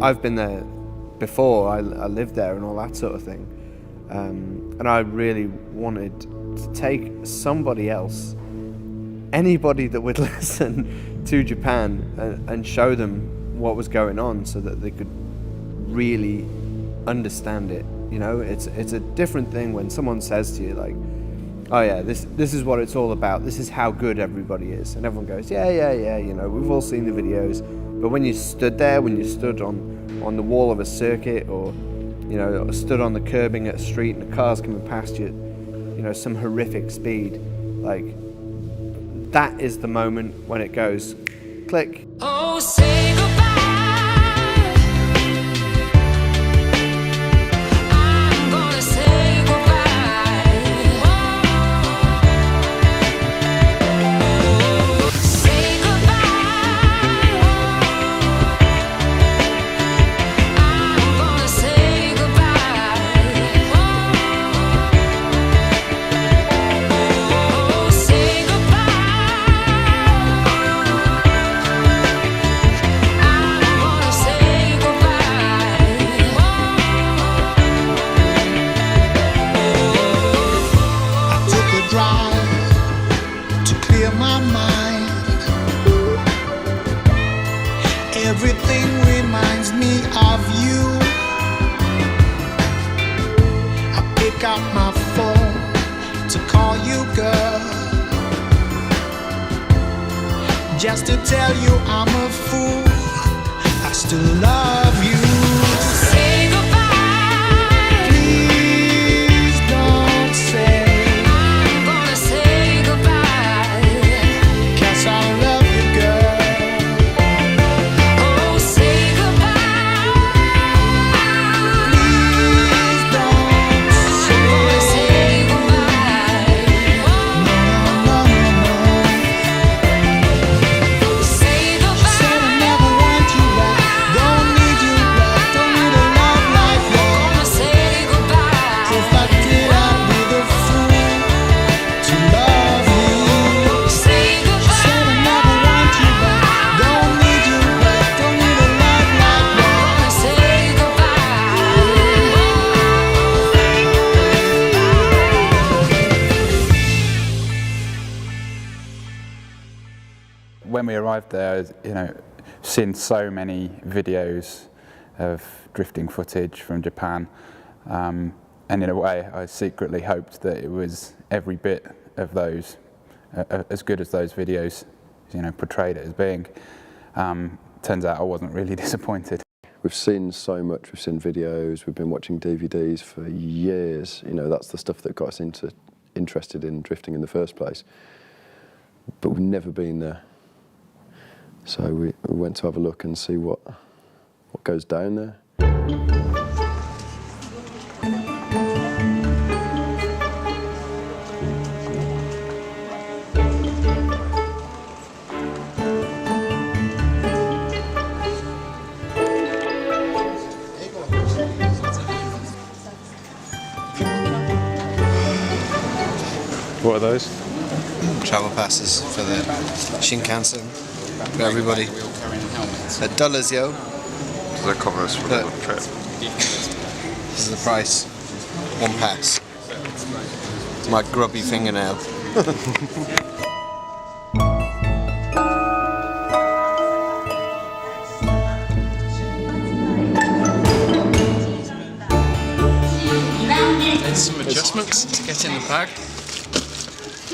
I've been there before, I lived there and all that sort of thing. And I really wanted to take somebody else, anybody that would listen to Japan, and show them what was going on so that they could really understand it. You know, it's a different thing when someone says to you like, oh yeah, this is what it's all about, this is how good everybody is, and everyone goes, yeah, you know, we've all seen the videos. But when you stood there, when you stood on the wall of a circuit, or you know, stood on the curbing at a street and the car's coming past you, you know, some horrific speed, like that is the moment when it goes click. Oh, say goodbye. I'm gonna say goodbye. Oh, say goodbye. I'm gonna say goodbye. Oh, say goodbye. Everything reminds me of you. I pick up my phone to call you, girl, just to tell you I'm a fool. I still love you. Say goodbye. Please don't say I'm gonna say goodbye. 'cause I love you, girl. Oh, say goodbye. Please don't I'm gonna say say goodbye. no, no, no. Say goodbye. Said I never want you back. Don't need you back. Don't need a love like I'm that. gonna say goodbye. If I did, I'd be the fool to love you. Say goodbye. Said I never want you back. Don't need you back. Don't need a love like I'm that. gonna say When we arrived there, you know, seen so many videos of drifting footage from Japan, and in a way, I secretly hoped that it was every bit of those, as good as those videos, you know, portrayed it as being. Turns out I wasn't really disappointed. We've seen so much, we've seen videos, we've been watching DVDs for years. You know, that's the stuff that got us interested in drifting in the first place. But we've never been there. So we went to have a look and see what goes down there. What are those? Travel passes for the Shinkansen for everybody. They're dollars, yo. Does that cover us for the trip? This is the price. One pass. It's my grubby fingernail. There's some adjustments to get in the bag.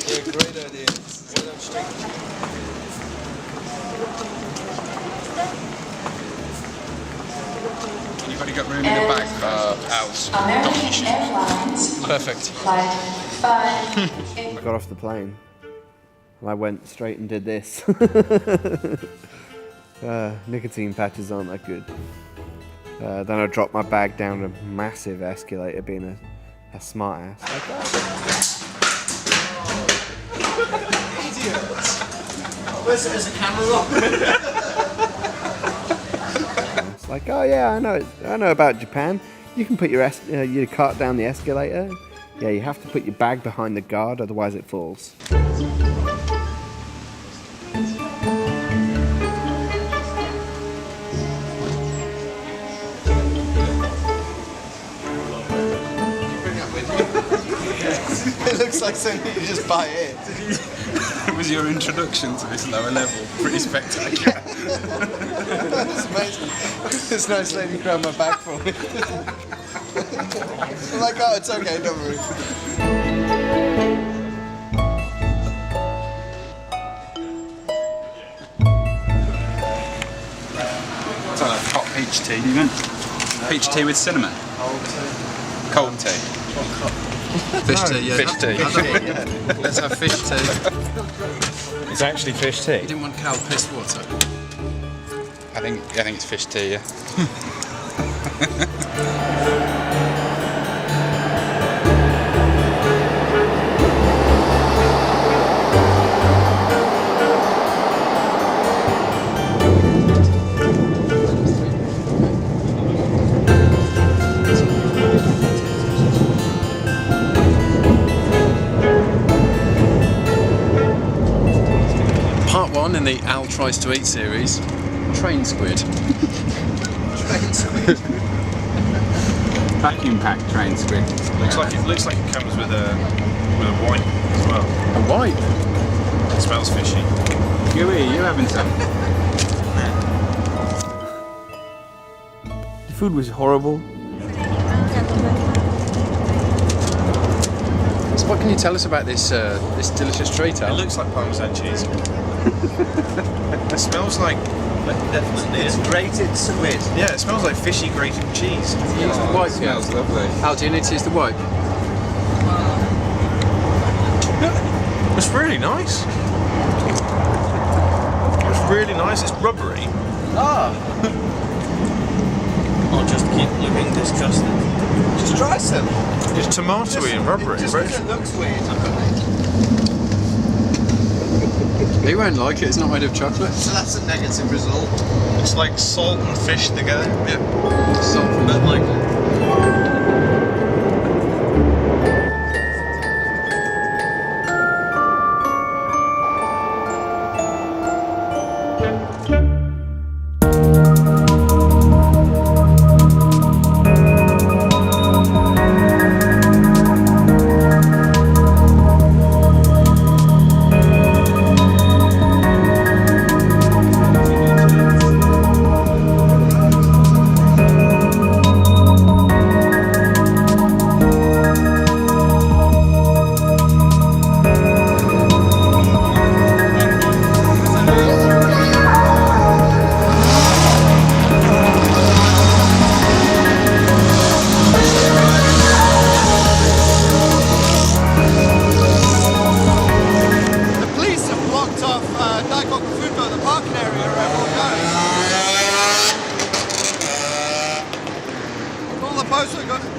Yeah, great idea. You've already got room in the bag for Al's. Perfect. I got off the plane and I went straight and did this. Nicotine patches aren't that good. Then I dropped my bag down a massive escalator, being a smart ass. Like that. There's a camera on. It's like, oh yeah, I know about Japan. You can put your cart down the escalator. Yeah, you have to put your bag behind the guard, otherwise it falls. It's like saying you just buy it. Was your introduction to this lower level pretty spectacular? That's amazing. This nice lady grabbed my bag for me. I'm like, oh, it's okay, don't worry. It's like hot peach tea, do you want? Peach tea with cinnamon? Cold tea. Fish tea, yeah. Fish tea. Let's have fish tea. It's actually fish tea. You didn't want cow piss water. I think it's fish tea, yeah. Part 1 in the Al Tries to Eat series, train squid. Train squid. Vacuum packed train squid. Looks like it comes with a wipe as well. A wipe. It smells fishy. G.O.A.T, you having some? The food was horrible. So what can you tell us about this this delicious treat, It Al? looks like Parmesan cheese. It smells like definitely. It's grated squid. Yeah, it smells like fishy grated cheese. Use the wipe, yeah. Smells lovely. Al, do you need to use the wipe? It's really nice. It's really nice. It's rubbery. I'll just keep looking disgusted. Just try some. It's tomatoey and rubbery. Just because it looks weird. He won't like it, it's not made of chocolate. So that's a negative result. It's like salt and fish together. Yeah. Salt from that, like.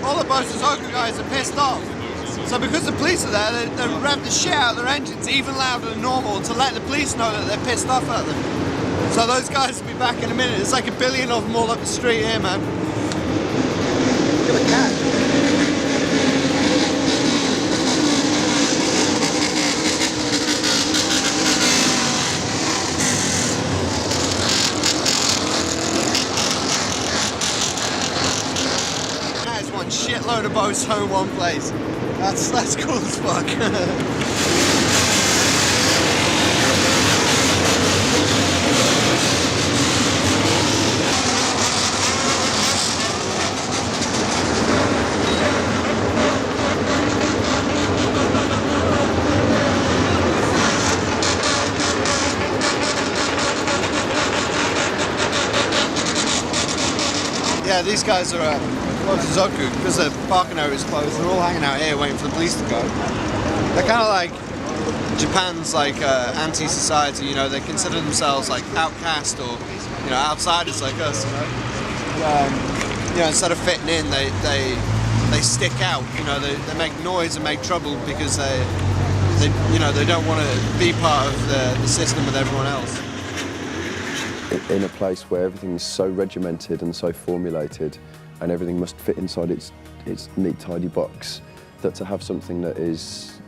all the Bosazoka guys are pissed off. So because the police are there, they rev the shit out of their engines even louder than normal to let the police know that they're pissed off at them. So those guys will be back in a minute. There's like a billion of them all up the street here, man. Look at the cat. One shitload of boats home one place. That's cool as fuck. Yeah, these guys are Zoku, because the parking area is closed. They're all hanging out here waiting for the police to go. They're kind of like Japan's like anti-society, you know. They consider themselves like outcast or outsiders like us. Instead of fitting in, they stick out. They make noise and make trouble because they don't want to be part of the system with everyone else. In a place where everything is so regimented and so formulated, and everything must fit inside its neat, tidy box, that to have something that is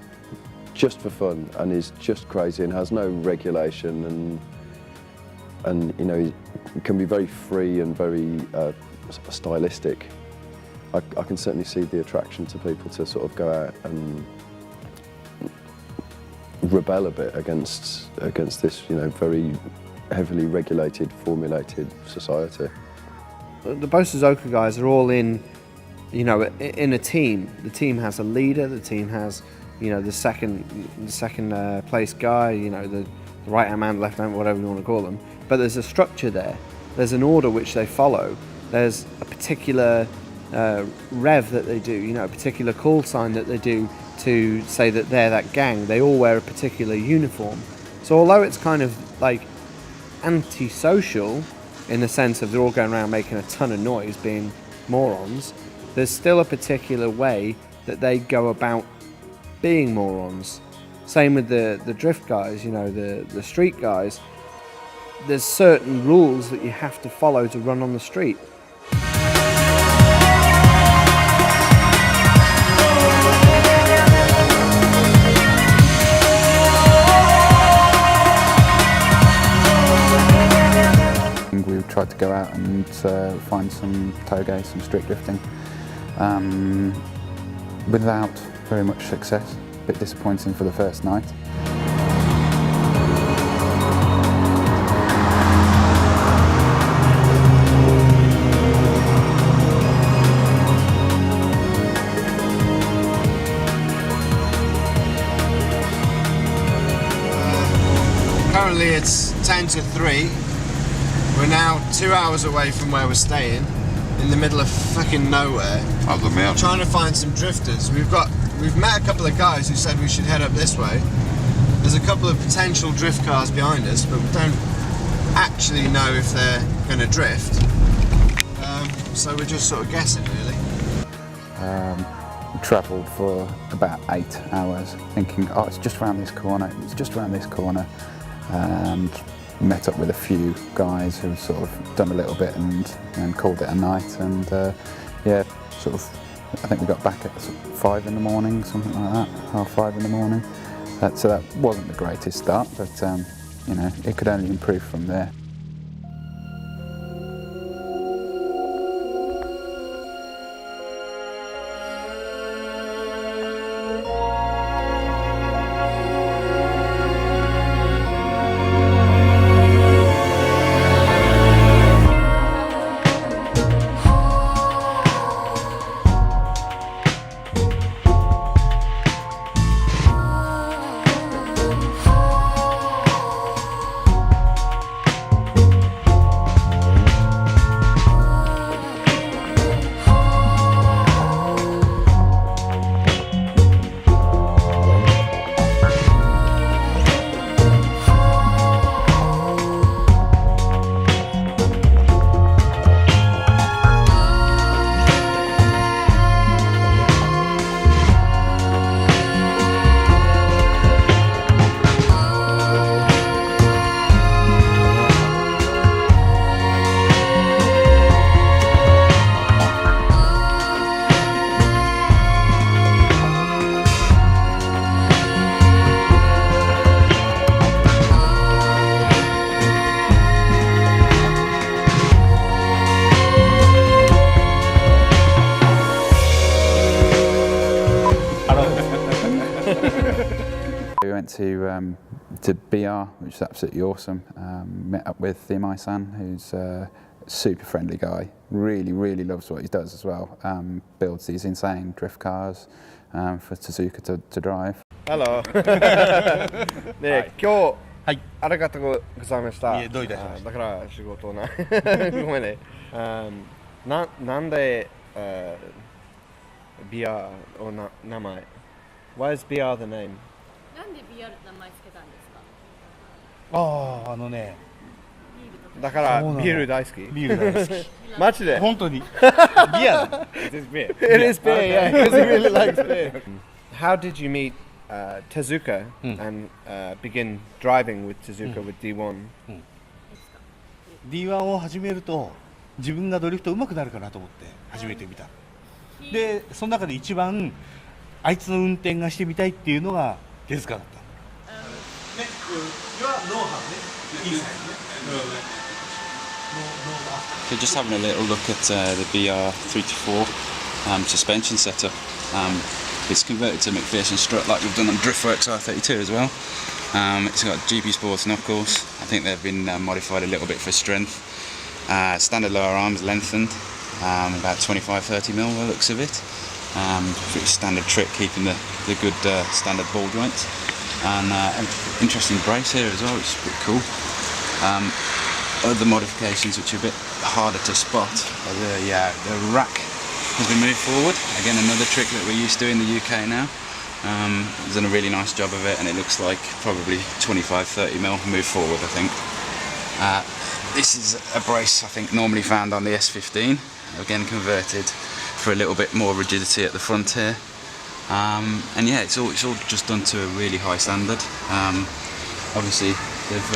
just for fun and is just crazy and has no regulation and can be very free and very stylistic. I can certainly see the attraction to people to sort of go out and rebel a bit against this, you know, very heavily regulated, formulated society. The Bosuzoku guys are all in, you know, in a team. The team has a leader. The team has, you know, the second place guy. You know, the right hand man, left hand, whatever you want to call them. But there's a structure there. There's an order which they follow. There's a particular rev that they do. You know, a particular call sign that they do to say that they're that gang. They all wear a particular uniform. So although it's kind of like antisocial in the sense of they're all going around making a ton of noise, being morons, there's still a particular way that they go about being morons. Same with the drift guys, you know, the street guys. There's certain rules that you have to follow to run on the street. We tried to go out and find some toge, some street drifting, without very much success. A bit disappointing for the first night. Currently it's 10 to 3. We're now 2 hours away from where we're staying, in the middle of fucking nowhere. Up the mountain. Trying to find some drifters. We've met a couple of guys who said we should head up this way. There's a couple of potential drift cars behind us, but we don't actually know if they're going to drift. So we're just sort of guessing, really. We travelled for about 8 hours, thinking, oh, it's just around this corner, it's just around this corner, and met up with a few guys who sort of done a little bit and called it a night, and yeah, sort of, I think we got back at 5 in the morning, something like that, 5:30 in the morning. So that wasn't the greatest start, but you know, it could only improve from there. We went to BR, which is absolutely awesome. Met up with Thimai-san, who's a super friendly guy. Really loves what he does as well. Builds these insane drift cars for Tezuka to drive. Hello. で、今日、ありがとうございました。いえ、どういたしまして。だから仕事な。ごめんね。なんで、BR を名前 Why is BR the name? なんで BR って名前つけたんですか？あのね、だからビール大好き。ビール大好き。マジで。本当に。ビアだ。It is beer. It is beer, yeah, because he really likes beer. How did you meet Tezuka and begin driving with Tezuka with D1? D1 を始めると自分がドリフト上手くなるかなと思って始めてみた。で、その中で一番あいつの運転がしてみたいっていうのが手塚だった。ね、you are know how ね、いいですね。Okay, just having a little look at the BR 324 suspension setup. It's converted to McPherson strut like we've done on Driftworks R32 as well. It's got GP Sports knuckles. I think they've been modified a little bit for strength. Standard lower arms lengthened, about 25-30 mil by the looks of it. Pretty standard trick, keeping the good standard ball joints. And an interesting brace here as well, which is pretty cool. Other modifications which are a bit harder to spot are the rack has been moved forward. Again, another trick that we're used to in the UK now. He's done a really nice job of it, and it looks like probably 25-30 mil move forward, I think. This is a brace I think normally found on the S15, again converted for a little bit more rigidity at the front here. And yeah, it's all just done to a really high standard. Obviously, they've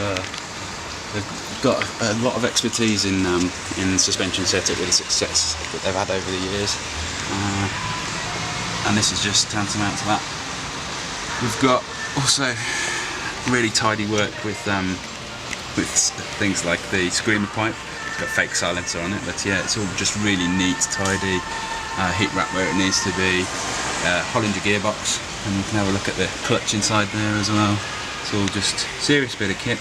got a lot of expertise in suspension setup with the success that they've had over the years, and this is just tantamount to that. We've got also really tidy work with things like the screamer pipe. It's got fake silencer on it, but yeah, it's all just really neat, tidy. Heat wrap where it needs to be. Hollinger gearbox, and you can have a look at the clutch inside there as well. It's all just serious bit of kit.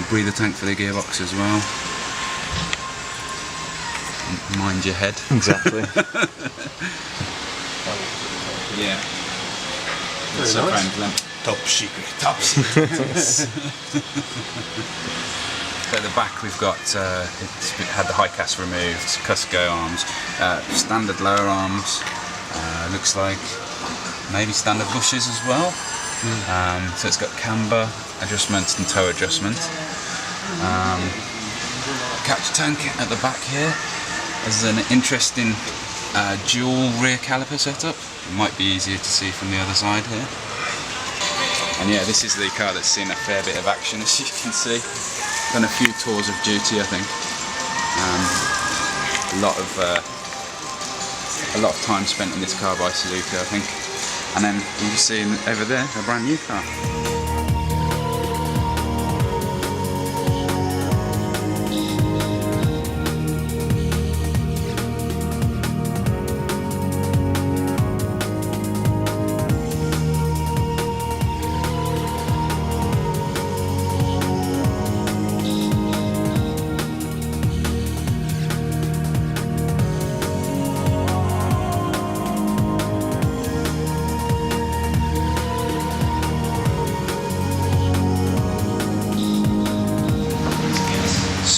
Breather tank for the gearbox as well. Mind your head. Exactly. Yeah. Very nice. Top secret. Top secret. So at the back we've got it's had the high cast removed, Cusco arms, standard lower arms. Looks like maybe standard bushes as well. So it's got camber adjustment and toe adjustment. Catch tank at the back here. There's an interesting dual rear caliper setup. It might be easier to see from the other side here. And yeah, this is the car that's seen a fair bit of action, as you can see. Done a few tours of duty, I think. A lot of time spent in this car by Suzuka, I think. And then you can see over there a brand new car.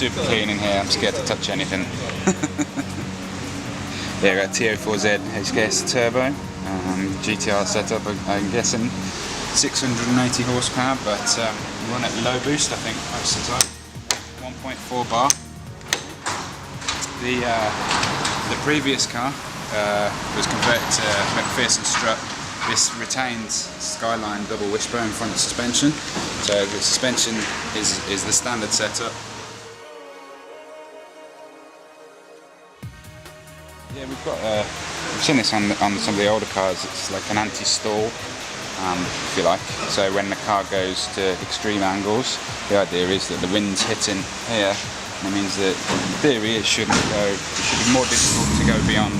Super clean in here, I'm scared to touch anything. Yeah, got T04Z HKS turbo, GTR setup, I'm guessing 680 horsepower, but run at low boost I think most of the time, 1.4 bar. The previous car was converted to McPherson strut. This retains Skyline double wishbone front suspension, so the suspension is the standard setup. Yeah, we've seen this on some of the older cars. It's like an anti-stall, if you like. So when the car goes to extreme angles, the idea is that the wind's hitting here. And it means that in theory it should be more difficult to go beyond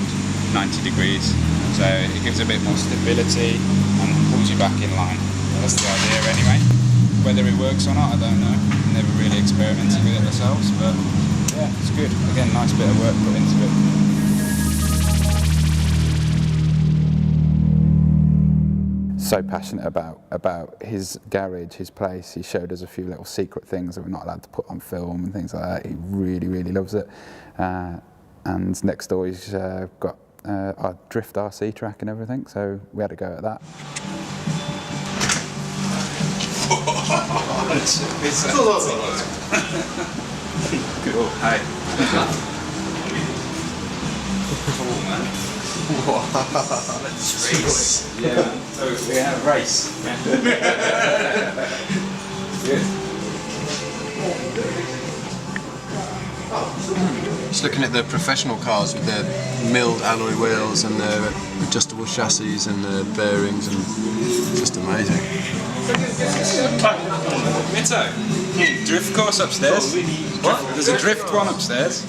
90 degrees. So it gives a bit more stability and pulls you back in line. That's the idea anyway. Whether it works or not, I don't know. Never really experimented with it ourselves, but yeah, it's good. Again, nice bit of work put into it. So passionate about his garage, his place. He showed us a few little secret things that we're not allowed to put on film and things like that. He really, really loves it. And next door he's got our drift RC track and everything, so we had to go at that. Cool. Hey. Cool, man. Let's race. Yeah, man. So we have a race. Good. Just looking at the professional cars with their milled alloy wheels and their adjustable chassis and their bearings, and just amazing. Mitto, drift course upstairs. What? There's a drift one upstairs.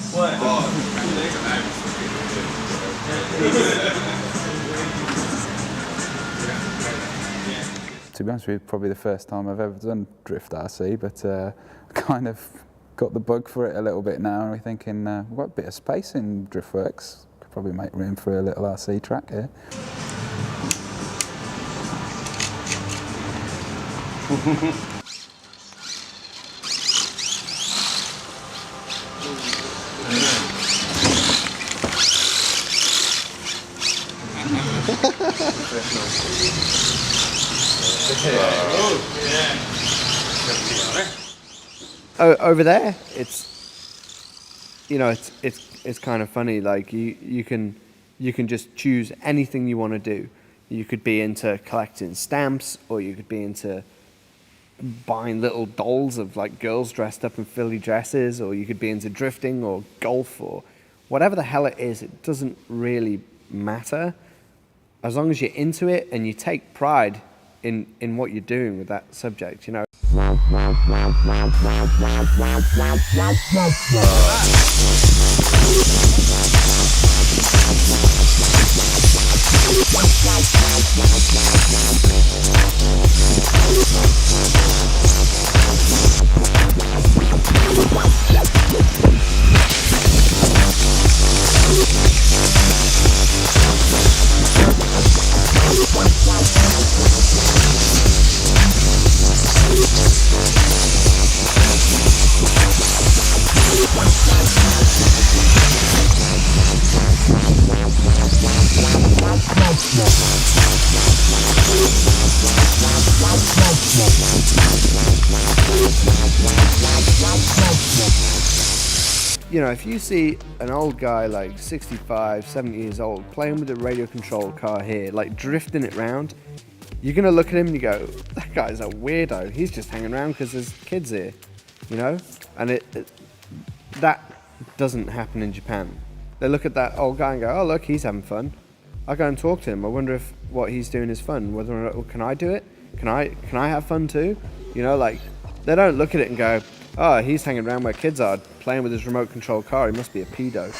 to be honest with you, probably the first time I've ever done drift RC, but kind of got the bug for it a little bit now, and we're thinking we've got a bit of space in Driftworks, could probably make room for a little RC track here. Over there, it's, you know, it's kind of funny. Like you can just choose anything you want to do. You could be into collecting stamps, or you could be into buying little dolls of like girls dressed up in Philly dresses, or you could be into drifting or golf or whatever the hell it is. It doesn't really matter as long as you're into it and you take pride in what you're doing with that subject, you know. You know, if you see an old guy like 65, 70 years old playing with a radio controlled car here, like drifting it round, you're gonna look at him and you go, that guy's a weirdo. He's just hanging around because there's kids here, you know? And that doesn't happen in Japan. They look at that old guy and go, oh look, he's having fun. I go and talk to him. I wonder if what he's doing is fun. Whether or not, can I do it? Can I have fun too? You know, like, they don't look at it and go, oh, he's hanging around where kids are, playing with his remote control car, he must be a pedo.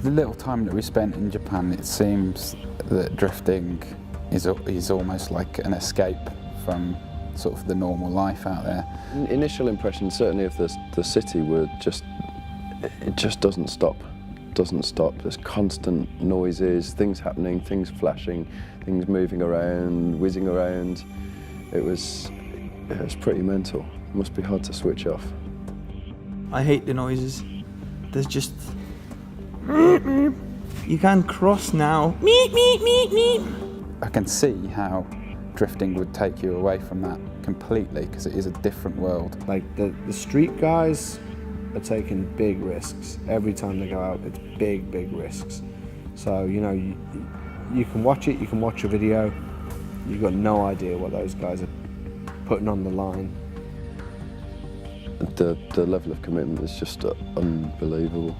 The little time that we spent in Japan, it seems that drifting is almost like an escape from sort of the normal life out there. Initial impression, certainly of the city, were just, it just doesn't stop. Doesn't stop. There's constant noises, things happening, things flashing, things moving around, whizzing around. It was pretty mental. It must be hard to switch off. I hate the noises. There's just you can't cross now. Meep, meep, meep, meep. I can see how drifting would take you away from that completely, because it is a different world. Like the street guys are taking big risks. Every time they go out, it's big risks. So, you know, you can watch it, you can watch a video, you've got no idea what those guys are putting on the line. The level of commitment is just unbelievable.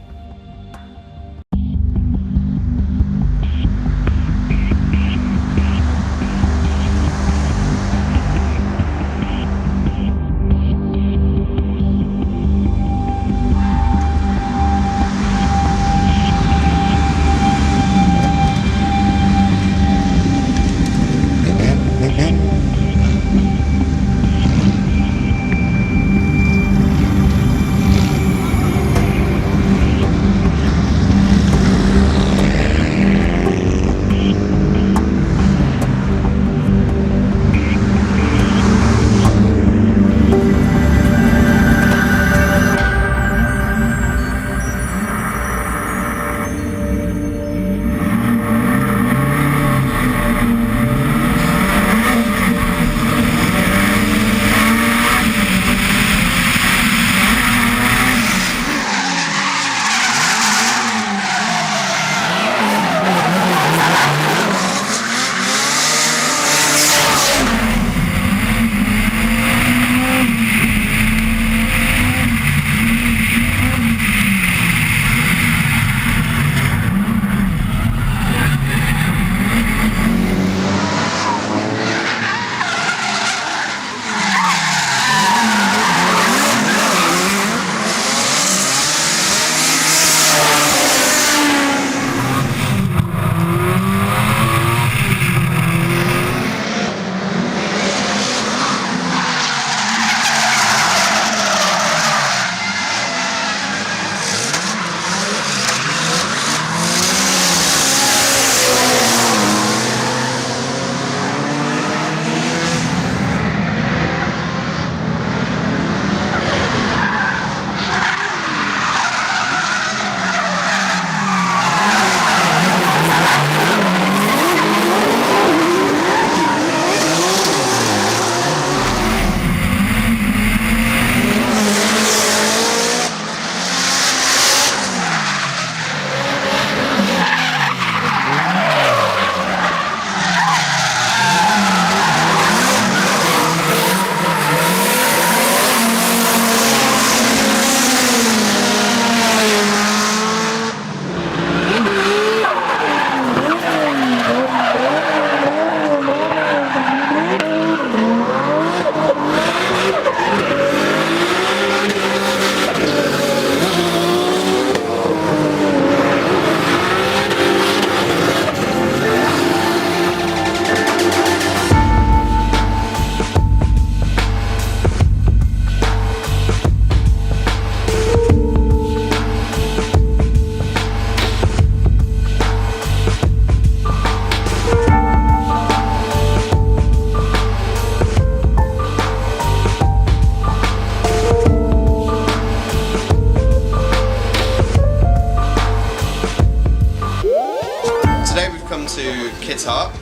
Kids Heart.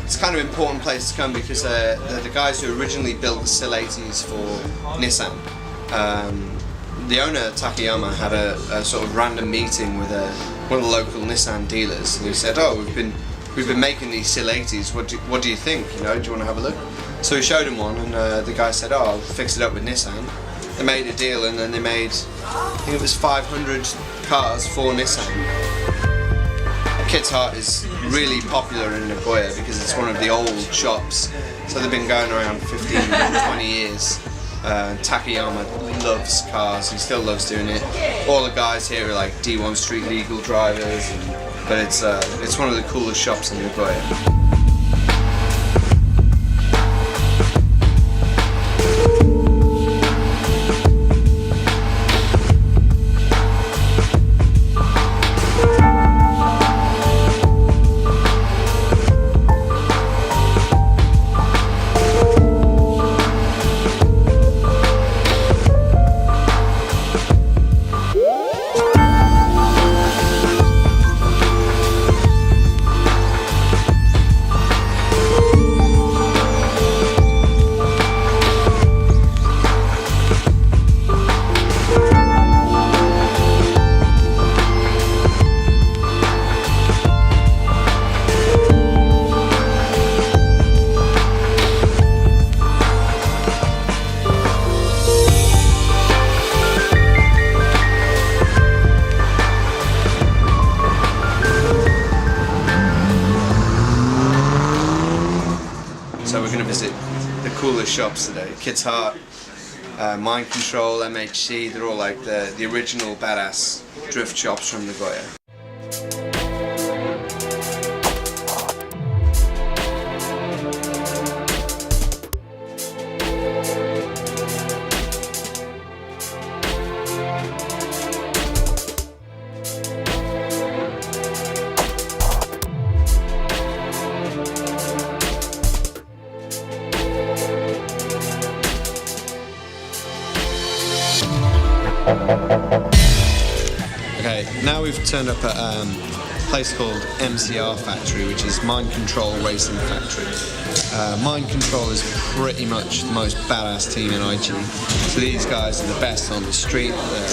It's kind of an important place to come because they're the guys who originally built the Sil 80s for Nissan. The owner, Takayama, had a sort of random meeting with one of the local Nissan dealers, and he said, "Oh, we've been making these Sil 80s. What do you think? You know, do you want to have a look?" So he showed him one, and the guy said, "Oh, I'll fix it up with Nissan." They made a deal, and then they made, I think it was 500 cars for Nissan. Kids Heart is really popular in Nagoya because it's one of the old shops, so they've been going around 15 20 years. Takayama loves cars, he still loves doing it. All the guys here are like D1 Street legal drivers, but it's one of the coolest shops in Nagoya. So we're going to visit the coolest shops today. Kids Heart, Mind Control, MHC, they're all like the original badass drift shops from Nagoya. Okay, now we've turned up at a place called MCR Factory, which is Mind Control Racing Factory. Mind Control is pretty much the most badass team in IG. So these guys are the best on the street. They're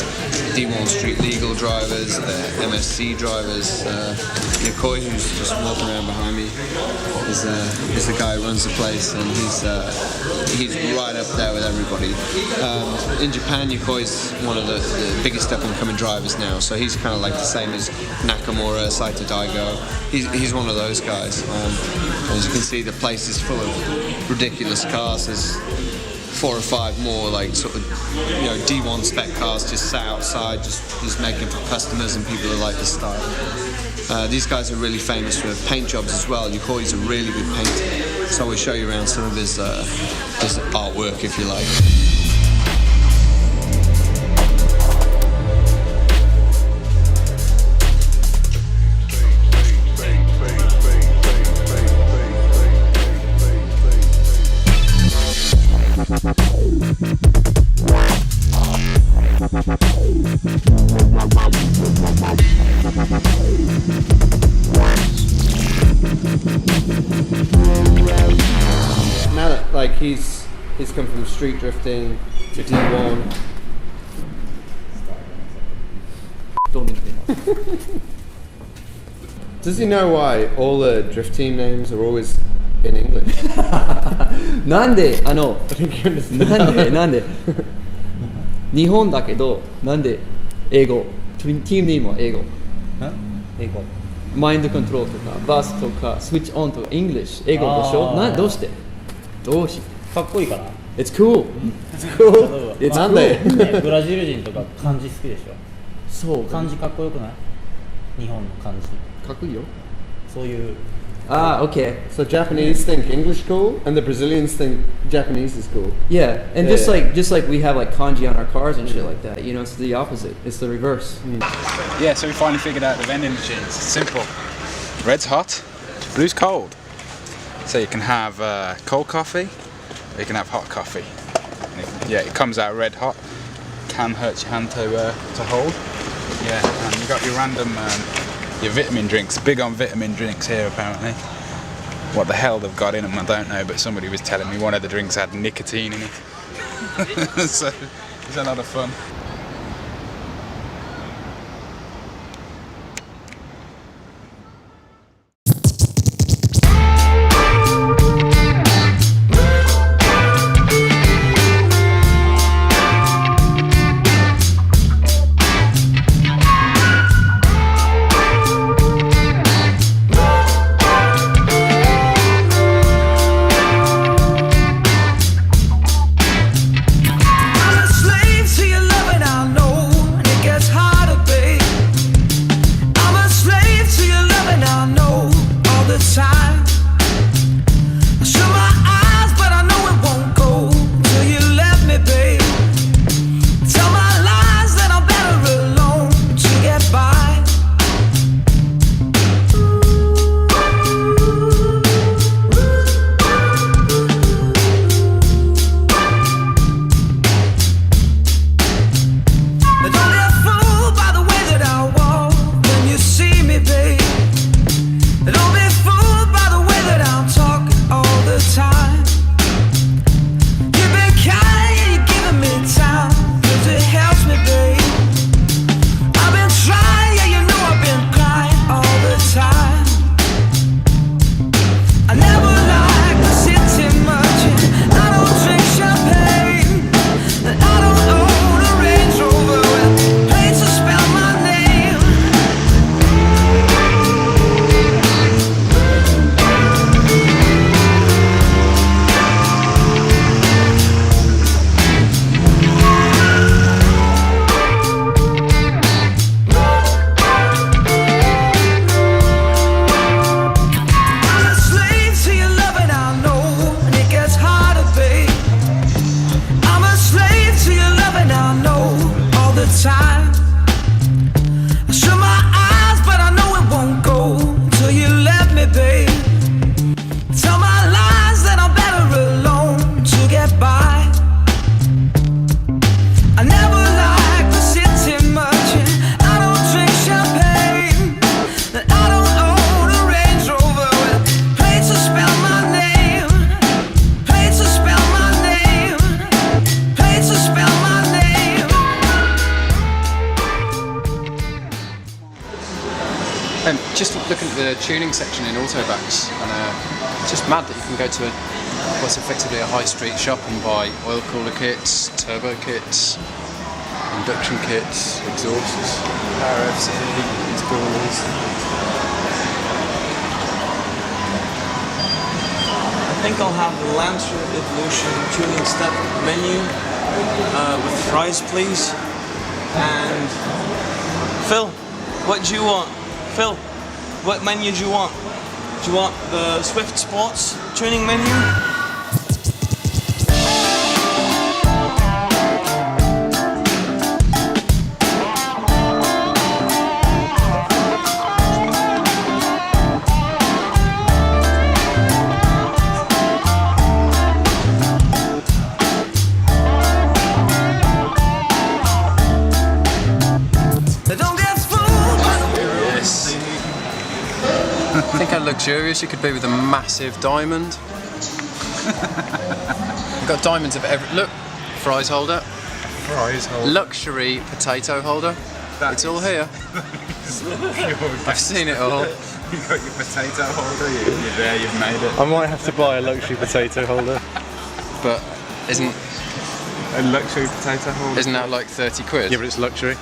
D1 Street legal drivers, they're MSC drivers. Yokoi, who's just walking around behind me, is the guy who runs the place, and he's right up there with everybody. In Japan, Yokoi is one of the biggest up-and-coming drivers now, so he's kind of like the same as Nakamura, Saito Daigo. He's one of those guys. As you can see, the place is full of ridiculous cars. There's 4 or 5 more like sort of D1 spec cars just sat outside, just making for customers and people who like the style. These guys are really famous for paint jobs as well. Yokoi's a really good painter, so we'll show you around some of his artwork if you like. Now that like he's come from street drifting to D1. Does he know why all the drift team names are always in English? なんでI think you understand. なんで日本だけどなんで英語チームネームは英語英語マインドコントロールとかバスとかスイッチオンとか English 英語でしょどうしてかっこいいから It's cool It's cool It's なんで cool ブラジル人とか漢字好きでしょそう漢字かっこよくない日本の漢字かっこいいよそういう Okay. So Japanese think English cool, and the Brazilians think Japanese is cool. Yeah, and just like we have like kanji on our cars and shit like that, it's the opposite. It's the reverse. Yeah, so we finally figured out the vending machines. It's simple. Red's hot, blue's cold. So you can have cold coffee, or you can have hot coffee. It comes out red hot. Can hurt your hand to hold. Yeah, and you've got your random your vitamin drinks. Big on vitamin drinks here, apparently. What the hell they've got in them, I don't know, but somebody was telling me one of the drinks had nicotine in it. So it's a lot of fun. Just looking at the tuning section in Autobacks, and it's just mad that you can go to what's effectively a high street shop and buy oil cooler kits, turbo kits, induction kits, exhausts, RFC, intercoolers. I think I'll have the Lancer Evolution tuning step menu with fries, please. And Phil, what do you want? Phil, what menu do you want? Do you want the Swift Sports tuning menu? Think how luxurious you could be with a massive diamond. You've got diamonds of every... Look, fries holder. Fries holder. Luxury potato holder. It's all here. I've seen it all. You've got your potato holder, you're there, you've made it. I might have to buy a luxury potato holder. But isn't... A luxury potato holder? Isn't that like 30 quid? Yeah, but it's luxury.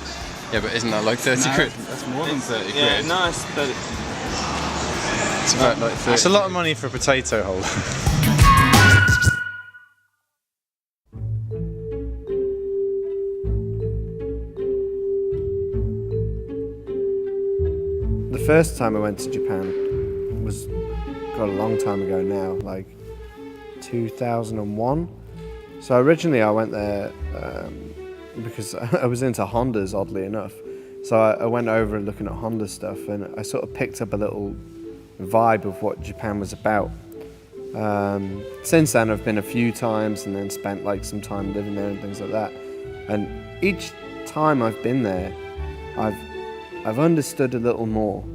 Yeah, but isn't that like 30 quid? That's more than 30 quid. Yeah, no, it's 30. It's about like 30. It's a lot of money for a potato holder. The first time I went to Japan was got a long time ago now, like 2001. So originally I went there because I was into Hondas, oddly enough. So I went over and looking at Honda stuff, and I sort of picked up a little vibe of what Japan was about. Since then I've been a few times and then spent like some time living there and things like that. And each time I've been there, I've understood a little more.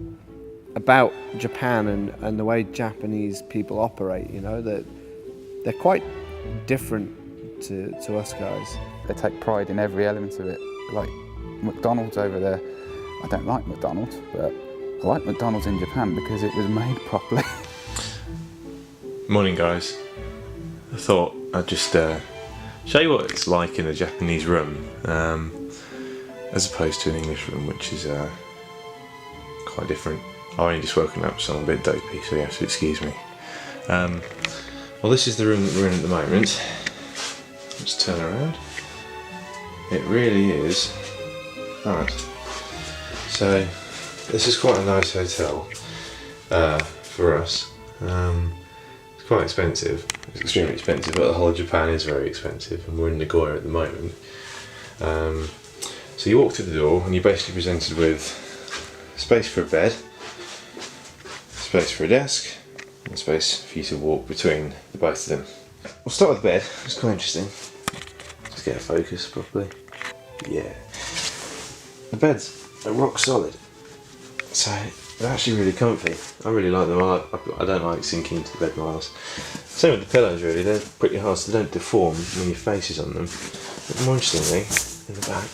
about Japan and the way Japanese people operate. You know, that they're quite different to us guys. They take pride in every element of it. Like McDonald's over there, I don't like McDonald's, but I like McDonald's in Japan because it was made properly. Morning guys. I thought I'd just show you what it's like in a Japanese room as opposed to an English room, which is quite different. I've only just woken up, so I'm a bit dopey, so you have to excuse me. Well, this is the room that we're in at the moment. Let's turn around. It really is that. So this is quite a nice hotel for us. It's quite expensive. It's extremely expensive, but the whole of Japan is very expensive, and we're in Nagoya at the moment. So you walk through the door and you're basically presented with space for a bed, space for a desk, and space for you to walk between the both of them. We'll start with the bed. It's quite interesting. Let's get a focus properly. Yeah. The beds are rock solid, so they're actually really comfy. I really like them. I don't like sinking into the bed miles. Same with the pillows really, they're pretty hard so they don't deform when your face is on them. But more interestingly, in the back,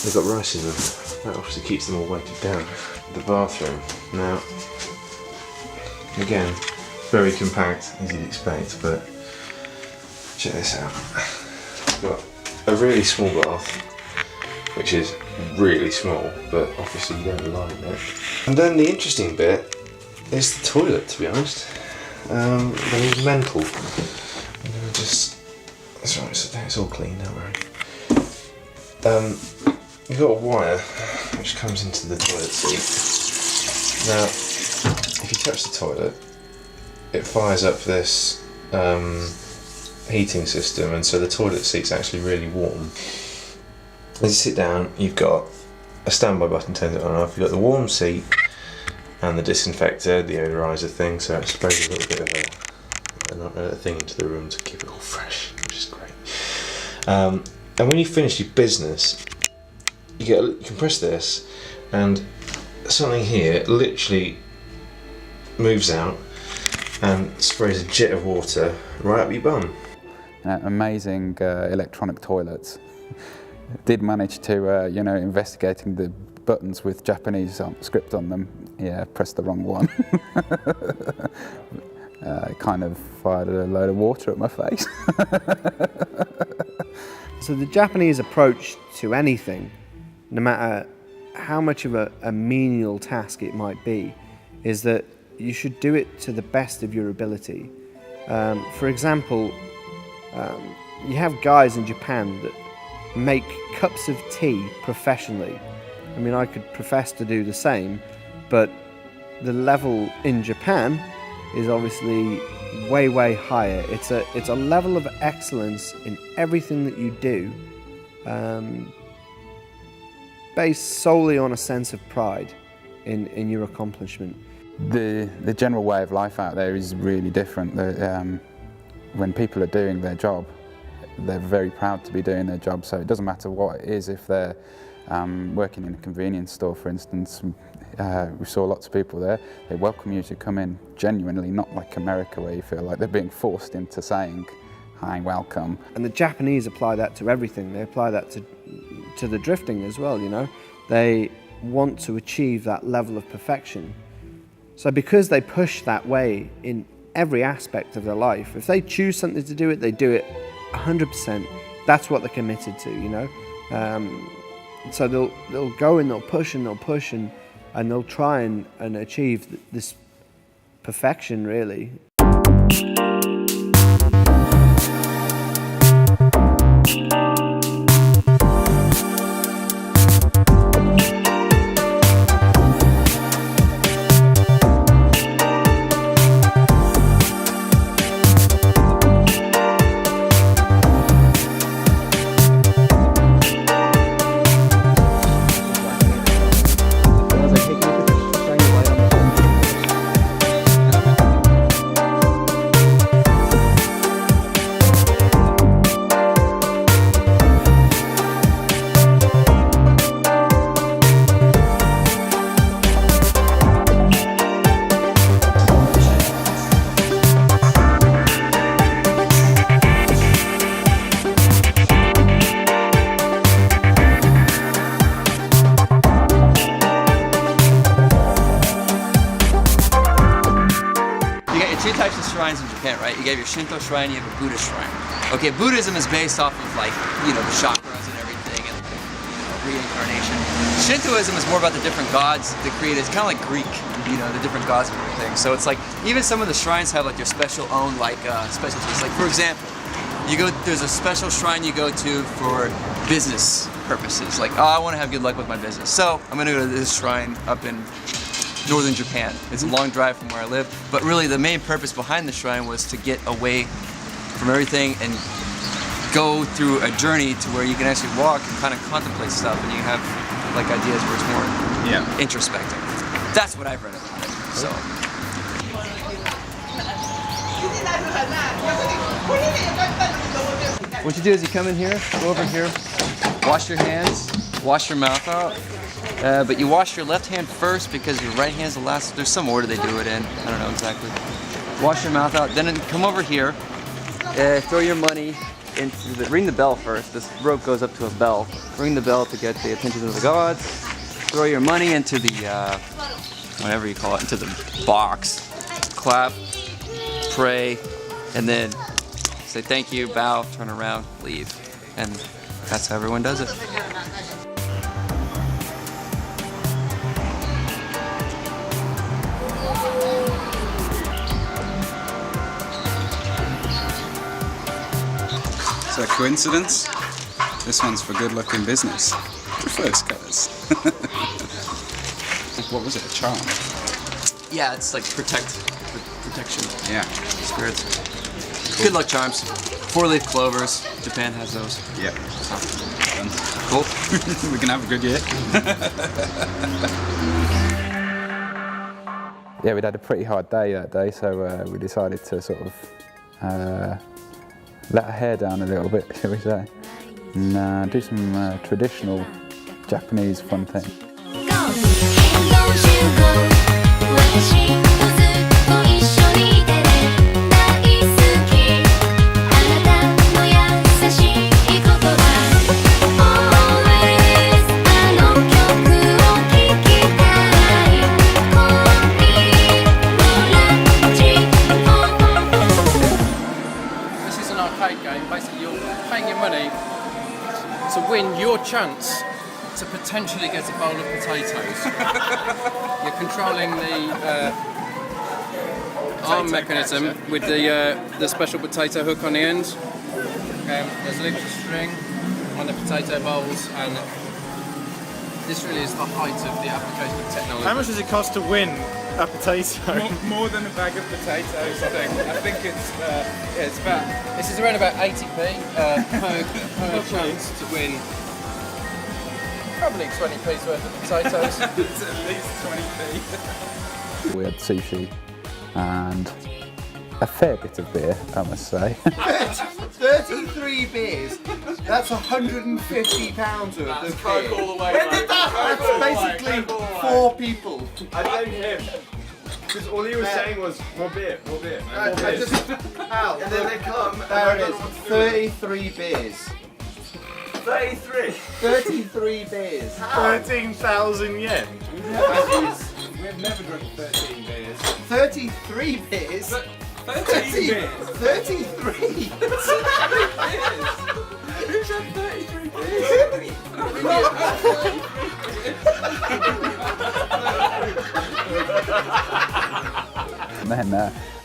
they've got rice in them. That obviously keeps them all weighted down. The bathroom, now, again, very compact as you'd expect, but check this out. We've got a really small bath, which is really small, but obviously you don't lie in it. And then the interesting bit is the toilet, to be honest. It was mental. That's right, it's all clean, don't worry. You've got a wire which comes into the toilet seat. Now, if you touch the toilet, it fires up this heating system, and so the toilet seat's actually really warm. As you sit down, you've got a standby button, turns it on and off. You've got the warm seat and the disinfector, the odorizer thing, so it sprays a little bit of a thing into the room to keep it all fresh, which is great. And when you finish your business, you can press this, and something here literally moves out and sprays a jet of water right up your bum. Amazing electronic toilets. Did manage to, investigating the buttons with Japanese script on them. Yeah, pressed the wrong one. It kind of fired a load of water at my face. So the Japanese approach to anything, no matter how much of a menial task it might be, is that you should do it to the best of your ability. For example, you have guys in Japan that make cups of tea professionally. I mean, I could profess to do the same, but the level in Japan is obviously way, way higher. It's a level of excellence in everything that you do, based solely on a sense of pride in your accomplishment. The general way of life out there is really different. When people are doing their job, they're very proud to be doing their job, so it doesn't matter what it is. If they're working in a convenience store, for instance, we saw lots of people there. They welcome you to come in genuinely, not like America where you feel like they're being forced into saying, "Hi, welcome." And the Japanese apply that to everything. They apply that to the drifting as well, you know. They want to achieve that level of perfection. So because they push that way in every aspect of their life, if they choose something to do it, they do it 100%. That's what they're committed to, you know. So they'll go and they'll push and they'll try and achieve this perfection, really. You have your Shinto shrine, you have a Buddhist shrine. Okay, Buddhism is based off of like, you know, the chakras and everything and, you know, reincarnation. Shintoism is more about the different gods that create it. It's kind of like Greek, you know, the different gods and everything. So it's like, even some of the shrines have like their special own like specialties. Like for example, there's a special shrine you go to for business purposes. Like, oh, I want to have good luck with my business. So I'm gonna go to this shrine up in northern Japan. It's a long drive from where I live, but really the main purpose behind the shrine was to get away from everything and go through a journey to where you can actually walk and kind of contemplate stuff, and you have like ideas where it's more introspective. That's what I've read about it. So. What you do is you come in here, go over here, wash your hands, wash your mouth out. But you wash your left hand first because your right hand's the last. There's some order they do it in. I don't know exactly. Wash your mouth out. Then come over here. Throw your money into ring the bell first. This rope goes up to a bell. Ring the bell to get the attention of the gods. Throw your money into the whatever you call it, into the box. Clap, pray, and then say thank you, bow, turn around, leave, and that's how everyone does it. Is that a coincidence? This one's for good luck in business. First colours. What was it? A charm? Yeah, it's like protection. Yeah. Spirits. Cool. Good luck charms. 4-leaf clovers. Japan has those. Yeah. So. Cool. We can have a good year. Yeah, we'd had a pretty hard day that day, so we decided to sort of let our hair down a little bit, shall we say, and do some traditional Japanese fun thing. To win your chance to potentially get a bowl of potatoes. You're controlling the arm mechanism with the special potato hook on the end. There's a little string on the potato bowls, and this really is the height of the application of technology. How much does it cost to win a potato? More than a bag of potatoes, I think. I think it's about. This is around about 80p per chance to win. Probably 20p's worth of potatoes. It's at least 20p. We had sushi and a fair bit of beer, I must say. 33 beers. That's £150 worth of beer. All the way, When did that? That's basically 4 people. I blame him. Because all he was saying was, more beer, more beer. And then they come. There it is. 33 beers. 33? 33 beers. 13,000 yen. We've never drunk 13 beers. 33 beers? 13 beers? 33? Who said 33 beers?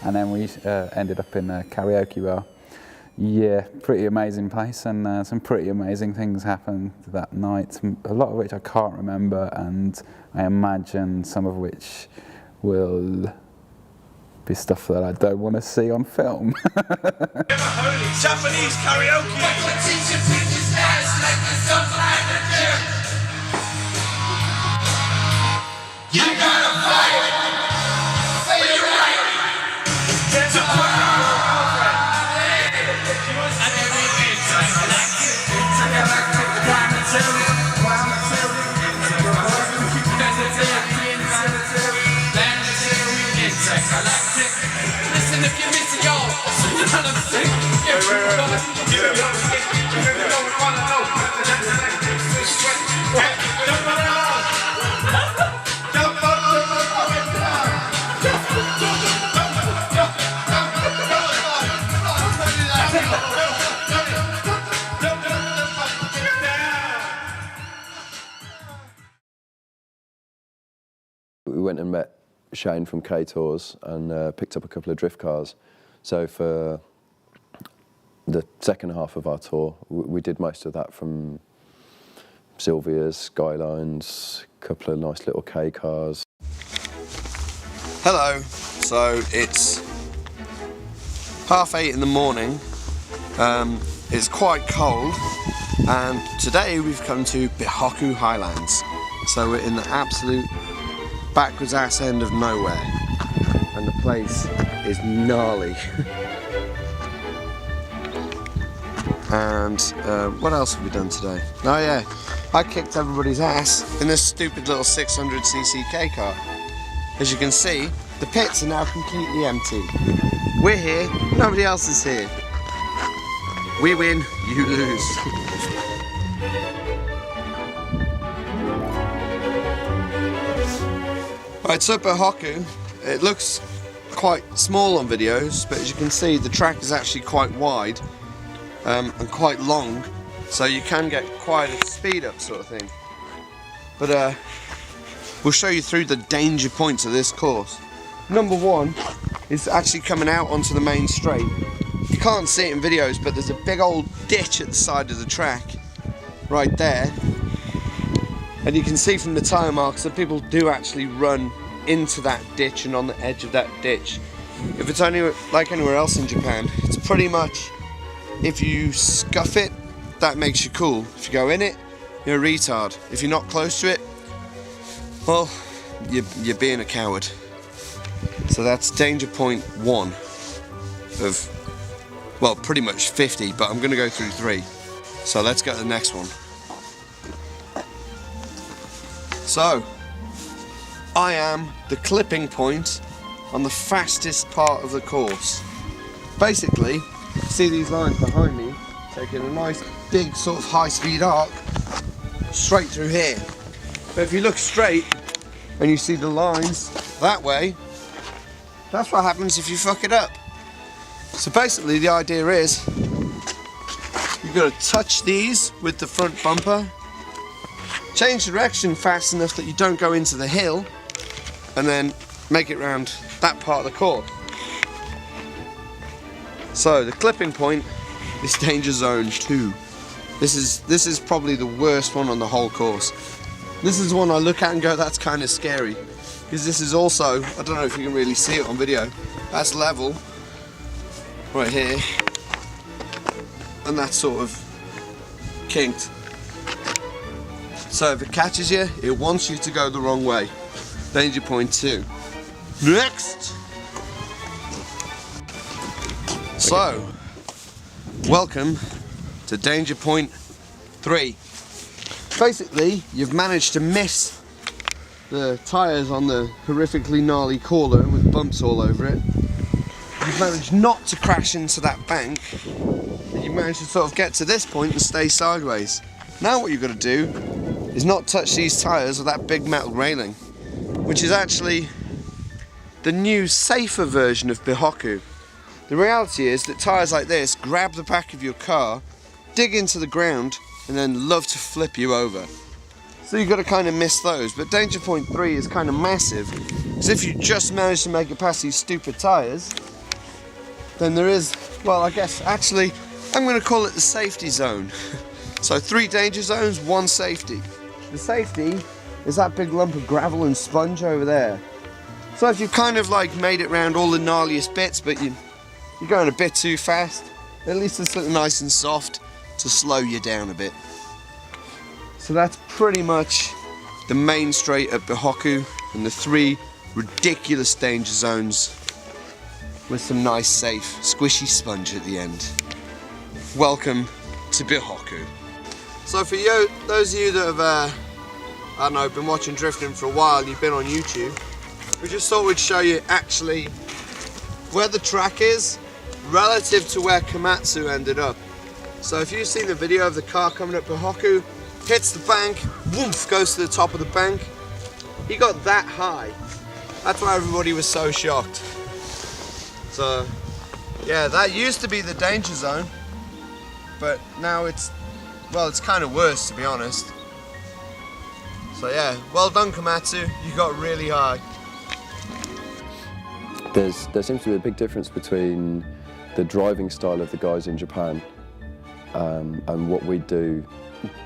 And then we ended up in a karaoke bar. Yeah, pretty amazing place, and some pretty amazing things happened that night, a lot of which I can't remember, and I imagine some of which will be stuff that I don't want to see on film. Japanese karaoke. You gotta fight for your right to Listen, if you're missing y'all, Don't went and met Shane from K-Tours and picked up a couple of drift cars. So for the second half of our tour, we did most of that from Sylvia's, Skylines, a couple of nice little K cars. Hello, so it's 8:30 in the morning. It's quite cold, and today we've come to Bihoku Highlands. So we're in the absolute backwards ass end of nowhere, and the place is gnarly. And what else have we done today? Oh yeah, I kicked everybody's ass in this stupid little 600cc K car. As you can see, the pits are now completely empty. We're here, nobody else is here. We win, you lose. Right, so Bihoku, it looks quite small on videos, but as you can see, the track is actually quite wide and quite long, so you can get quite a speed up sort of thing. But we'll show you through the danger points of this course. Number one is actually coming out onto the main straight. You can't see it in videos, but there's a big old ditch at the side of the track, right there. And you can see from the tyre marks that people do actually run into that ditch and on the edge of that ditch. If it's only like anywhere else in Japan, it's pretty much, if you scuff it, that makes you cool. If you go in it, you're a retard. If you're not close to it, well, you're being a coward. So that's danger point 1 of, well, pretty much 50, but I'm going to go through 3. So let's go to the next one. So, I am the clipping point on the fastest part of the course. Basically, see these lines behind me, taking a nice big sort of high-speed arc straight through here. But if you look straight and you see the lines that way, that's what happens if you fuck it up. So basically the idea is you've got to touch these with the front bumper, change direction fast enough that you don't go into the hill, and then make it round that part of the course. So the clipping point is danger zone 2. This is probably the worst one on the whole course. This is one I look at and go, that's kind of scary, because this is also, I don't know if you can really see it on video, that's level right here, and that's sort of kinked. So if it catches you, it wants you to go the wrong way. Danger point 2. Next! So, welcome to danger point 3. Basically, you've managed to miss the tyres on the horrifically gnarly corner with bumps all over it. You've managed not to crash into that bank, and you've managed to sort of get to this point and stay sideways. Now what you've got to do is not touch these tyres or that big metal railing, which is actually the new safer version of Bihoku. The reality is that tyres like this grab the back of your car, dig into the ground, and then love to flip you over. So you've got to kind of miss those. But danger point 3 is kind of massive, because if you just manage to make it past these stupid tyres, then there is, well, I guess actually I'm going to call it the safety zone. So 3 danger zones, 1 safety. The safety is that big lump of gravel and sponge over there. So if you've kind of like made it round all the gnarliest bits, but you're going a bit too fast, at least it's nice and soft to slow you down a bit. So that's pretty much the main straight at Bihoku, and the 3 ridiculous danger zones with some nice safe squishy sponge at the end. Welcome to Bihoku. So for you, those of you that have I don't know, been watching drifting for a while and you've been on YouTube, we just thought we'd show you actually where the track is relative to where Komatsu ended up. So if you've seen the video of the car coming up Bihoku, hits the bank, woof, goes to the top of the bank. He got that high. That's why everybody was so shocked. So yeah, that used to be the danger zone, but now it's, well, it's kind of worse, to be honest. So yeah, well done Komatsu, you got really high. there seems to be a big difference between the driving style of the guys in Japan and what we do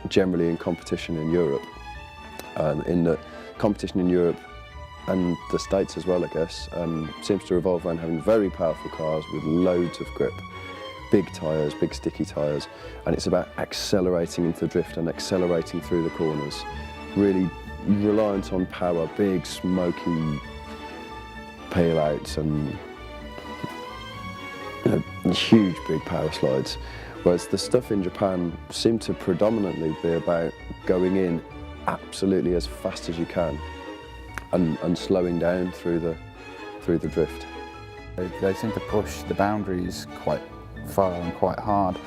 generally in competition in Europe. In that competition in Europe and the States as well, I guess, seems to revolve around having very powerful cars with loads of grip, big tyres, big sticky tyres, and it's about accelerating into the drift and accelerating through the corners, really reliant on power, big smoky peel-outs and huge big power slides. Whereas the stuff in Japan seemed to predominantly be about going in absolutely as fast as you can and slowing down through the drift. They seem to push the boundaries quite far and quite hard.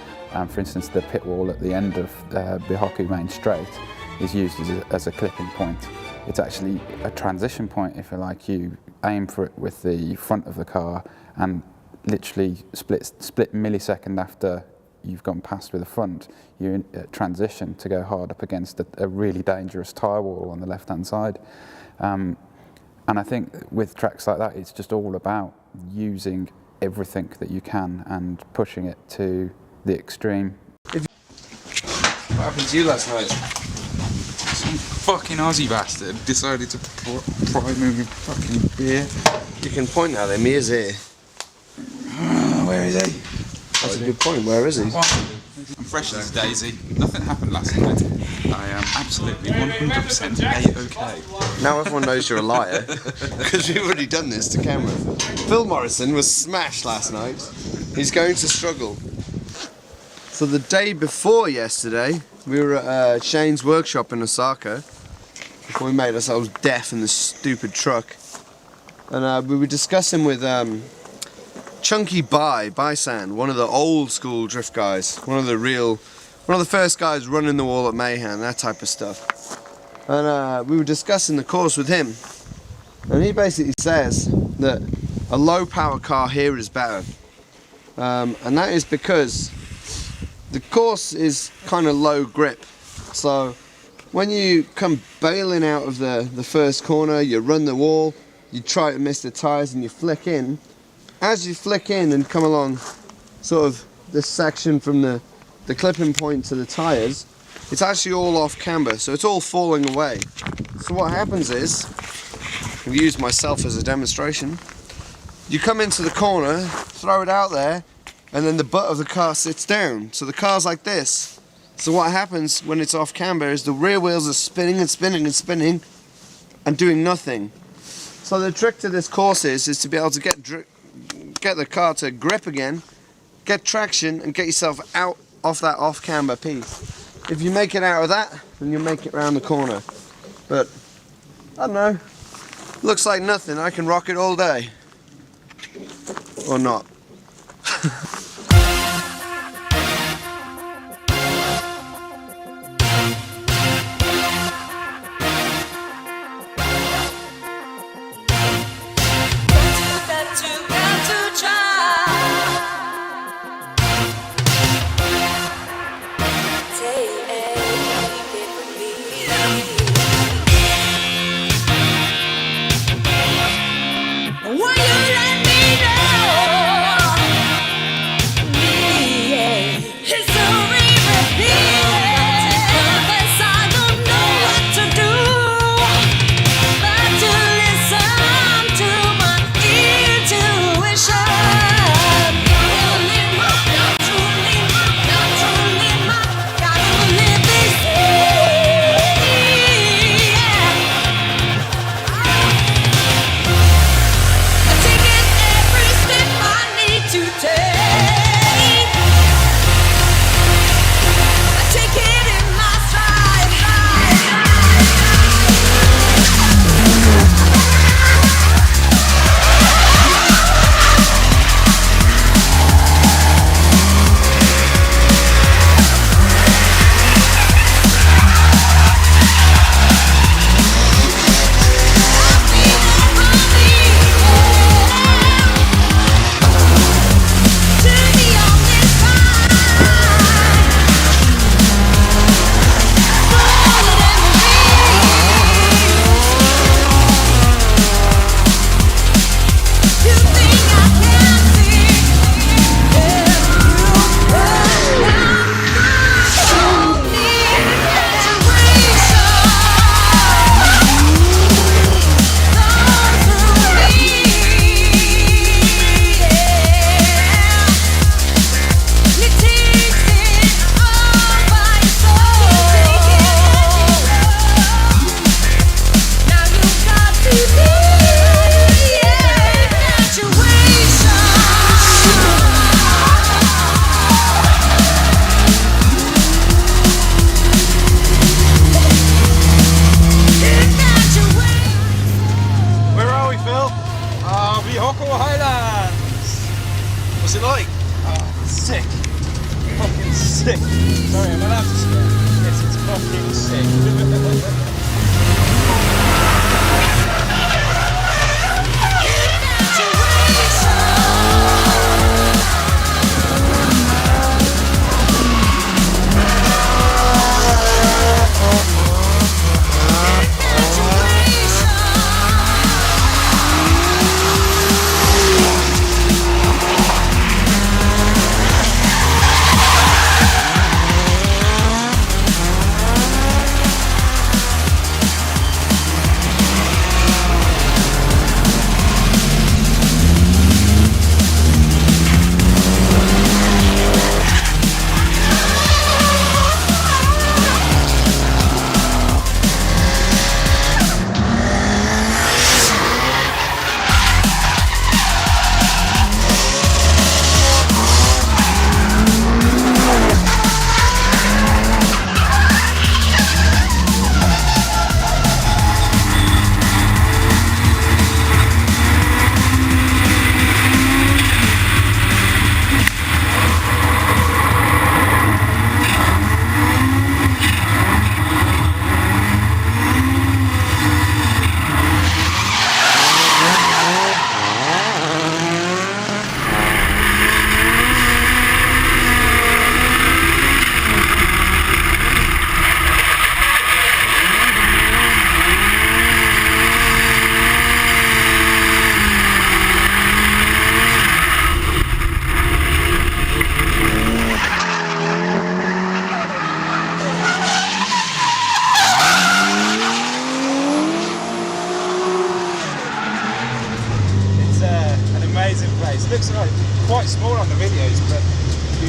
For instance, the pit wall at the end of Bihoku Main Straight is used as a clipping point. It's actually a transition point, if you like. You aim for it with the front of the car and literally split millisecond after you've gone past with the front, you're in transition to go hard up against a really dangerous tyre wall on the left-hand side. And I think with tracks like that, it's just all about using everything that you can and pushing it to the extreme. What happened to you last night? Some fucking Aussie bastard decided to pry me with fucking beer. You can point at him, he is here. Where is he? That's a good point, where is he? I'm fresh as a daisy. Nothing happened last night. I am absolutely 100% A-OK. Now everyone knows you're a liar, because we've already done this to camera. Phil Morrison was smashed last night. He's going to struggle. So the day before yesterday, we were at Shane's workshop in Osaka, before we made ourselves deaf in this stupid truck. And we were discussing with Chunky Bai-san, one of the old school drift guys, one of the first guys running the wall at Mayhem, that type of stuff. And we were discussing the course with him, and he basically says that a low power car here is better, and that is because the course is kind of low grip. So when you come bailing out of the first corner, you run the wall, you try to miss the tyres and you flick in. As you flick in and come along sort of this section from the clipping point to the tyres, it's actually all off camber, so it's all falling away. So what happens is, I've used myself as a demonstration, you come into the corner, throw it out there, and then the butt of the car sits down. So the car's like this. So what happens when it's off camber is the rear wheels are spinning and spinning and spinning and doing nothing. So the trick to this course is to be able to get the car to grip again, get traction, and get yourself out off that off-camber piece. If you make it out of that, then you'll make it round the corner. But, I don't know, looks like nothing. I can rock it all day. Or not. sick. Sorry, I'm allowed to swear. Yes, it's fucking sick. It looks like quite small on the videos, but we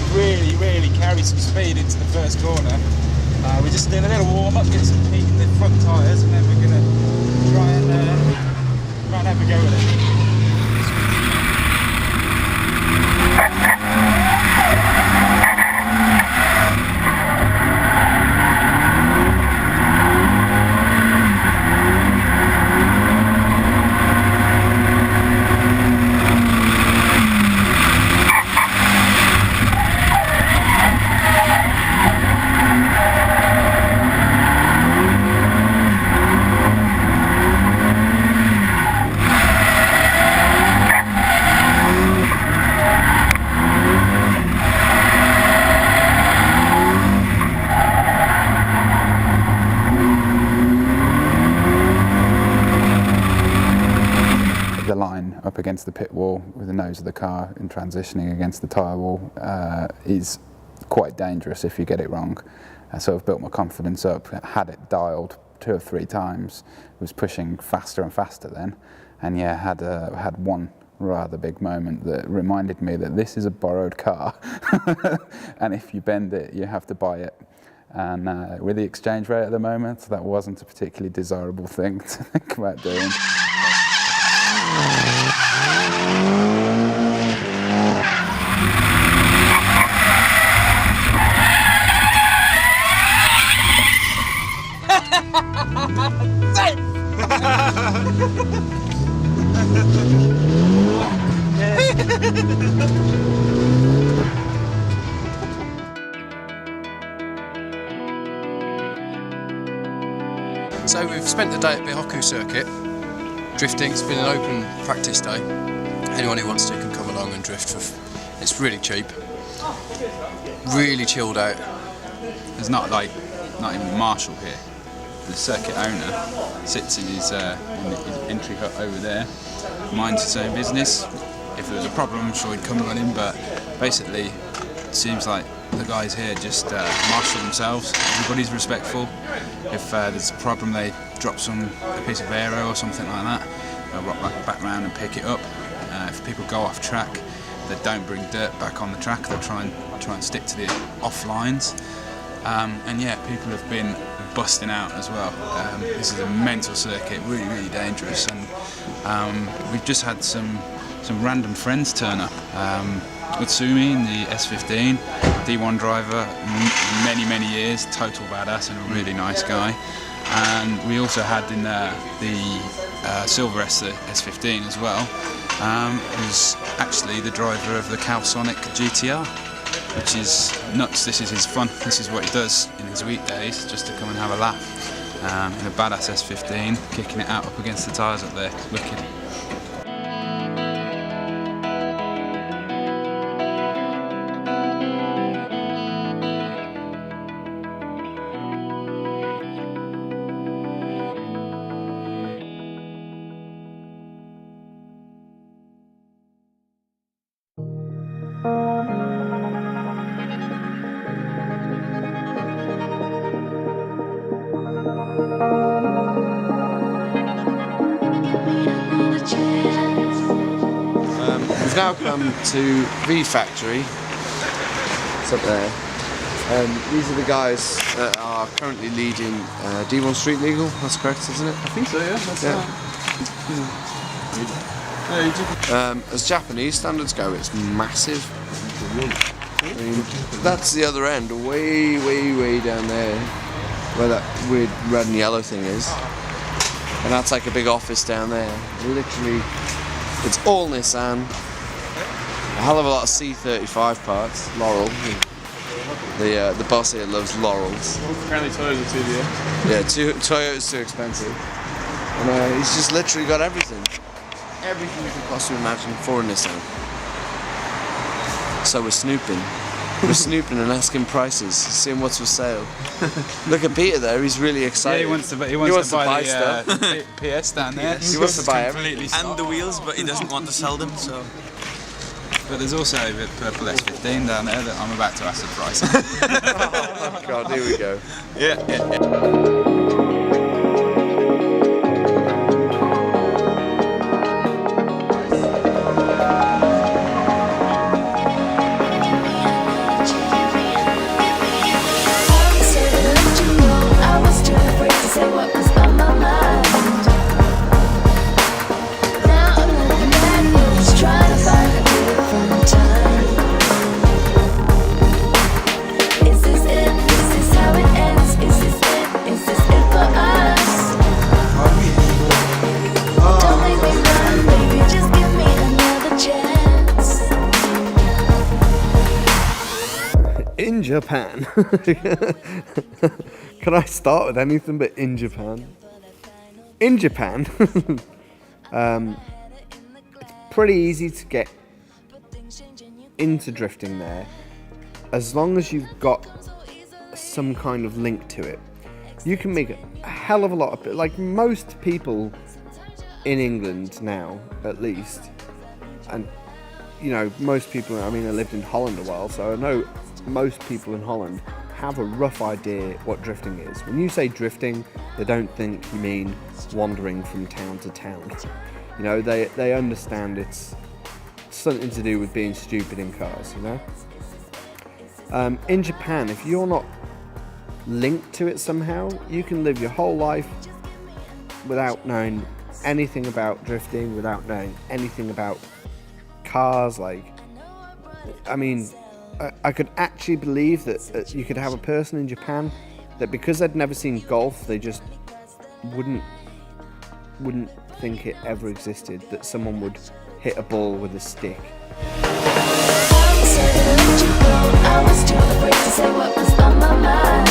really carry some speed into the first corner. We're just doing a little warm up, get some heat in the front tyres, and then we're going to try and have a go with it. Up against the pit wall with the nose of the car and transitioning against the tyre wall is quite dangerous if you get it wrong. So I've built my confidence up, had it dialed 2 or 3 times, was pushing faster and faster then, and yeah, had one rather big moment that reminded me that this is a borrowed car and if you bend it you have to buy it. And with the exchange rate at the moment, that wasn't a particularly desirable thing to think about doing. So we've spent the day at Bihoku circuit drifting. It's been an open practice day. Anyone who wants to can come along and drift. It's really cheap, really chilled out. There's not even a marshal here. The circuit owner sits in his entry hut over there, minds his own business. If there was a problem, I'm sure he'd come running, but basically it seems like the guys here just marshal themselves. Everybody's respectful. If there's a problem, they drop a piece of aero or something like that. They'll rock back round and pick it up. If people go off track, they don't bring dirt back on the track. They'll try and stick to the off lines. And yeah, people have been busting out as well. This is a mental circuit, really dangerous, and we've just had some random friends turn up. Utsumi in the S15, D1 driver, many years, total badass and a really nice guy. And we also had in the silver S15 as well, who's actually the driver of the Calsonic GTR. which is nuts. This is his fun. This is what he does in his weekdays, just to come and have a laugh. In a badass S15, kicking it out up against the tyres up there. Wicked. We've now come to V Factory. It's up there. These are the guys that are currently leading D1 Street Legal. That's correct, isn't it? I think so, yeah. That's as Japanese standards go, it's massive. I mean, that's the other end, way, way, way down there, where that weird red and yellow thing is. And that's like a big office down there. Literally, it's all Nissan. A hell of a lot of C35 parts. Laurel. The boss here loves Laurels. Apparently Toyotas are too dear. Yeah, Toyota's too expensive. And he's just literally got everything. Everything you can possibly imagine for a Nissan. So we're snooping. We're snooping and asking prices, seeing what's for sale. Look at Peter there, he's really excited. Yeah, he wants to buy the stuff. PS down there. He wants to buy everything. And the wheels, but he doesn't want to sell them, so... But there's also the purple S15 down there that I'm about to ask the price on. Oh God, here we go. Yeah. In Japan. Can I start with anything but in Japan? In Japan, it's pretty easy to get into drifting there, as long as you've got some kind of link to it. You can make a hell of a lot of, like most people in England now, at least, and you know, most people, I mean, I lived in Holland a while, so I know most people in Holland have a rough idea what drifting is. When you say drifting, they don't think you mean wandering from town to town. You know, they understand it's something to do with being stupid in cars, you know? In Japan, if you're not linked to it somehow, you can live your whole life without knowing anything about drifting, without knowing anything about cars. Like, I mean, I could actually believe that you could have a person in Japan that because they'd never seen golf, they just wouldn't think it ever existed, that someone would hit a ball with a stick. I was too afraid to say what was on my mind.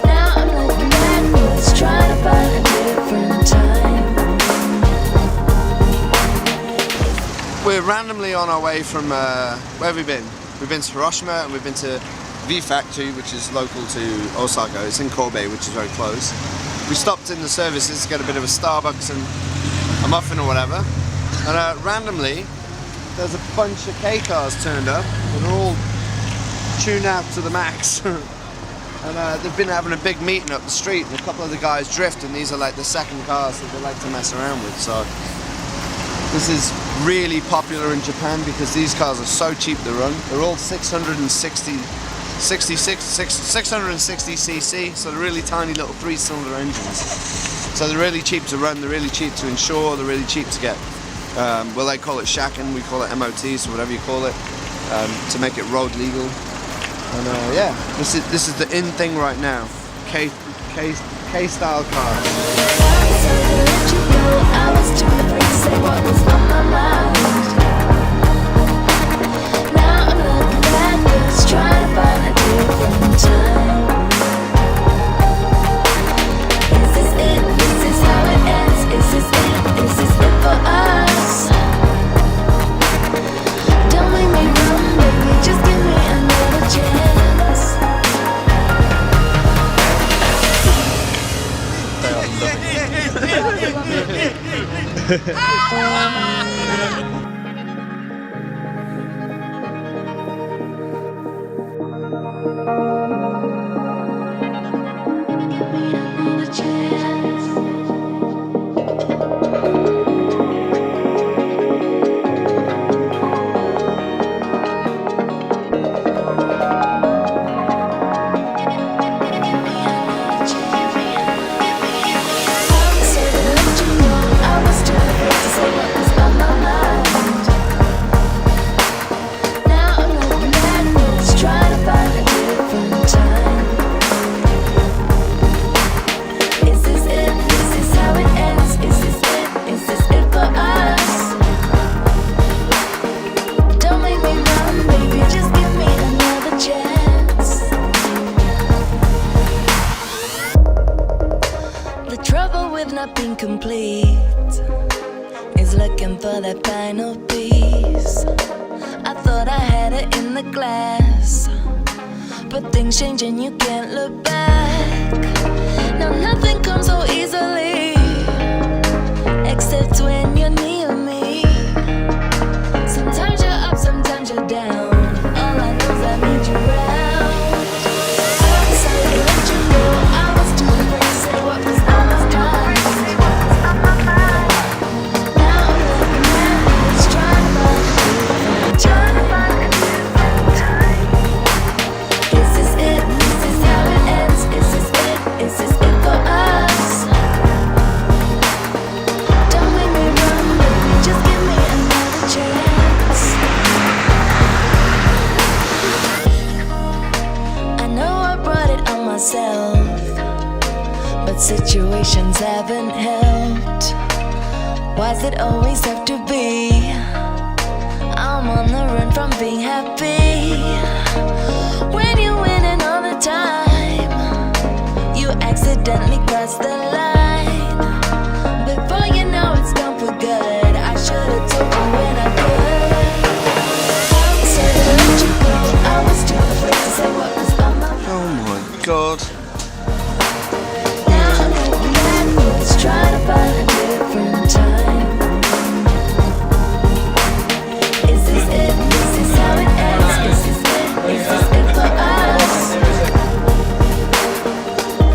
Now I'm looking backwards, trying to find a different time. We're randomly on our way from, where have we been? We've been to Hiroshima and we've been to V Factory, which is local to Osaka. It's in Kobe, which is very close. We stopped in the services to get a bit of a Starbucks and a muffin or whatever. And randomly, there's a bunch of K cars turned up. They're all tuned out to the max. And they've been having a big meeting up the street, and a couple of the guys drift, and these are like the second cars that they like to mess around with. So this is really popular in Japan because these cars are so cheap to run. They're all 660cc, so they're really tiny little 3-cylinder engines. So they're really cheap to run, they're really cheap to insure, they're really cheap to get. Well, they call it shaken, we call it MOT, so whatever you call it, to make it road legal. And yeah, this is the in thing right now. K-style cars. I was too afraid to say what was on my mind. Now Not being complete is looking for that final piece. I thought I had it in the glass, but things change and you can't look back. Now nothing comes so easily, except when you're near me. Sometimes you're up, sometimes you're down. All I know is I need you around. I decided to let you know I was too afraid to say what was on my mind. But situations haven't helped. Why's it always have to be? I'm on the run from being happy. When you're winning all the time, you accidentally cross the line. Before you know it's gone for good. I should've told you when I could. I said to let you go. I was too afraid to say what was on my mind. Oh my god. Try to find a different time. Is this it? Is this how it ends? Is this it? Is this it for us?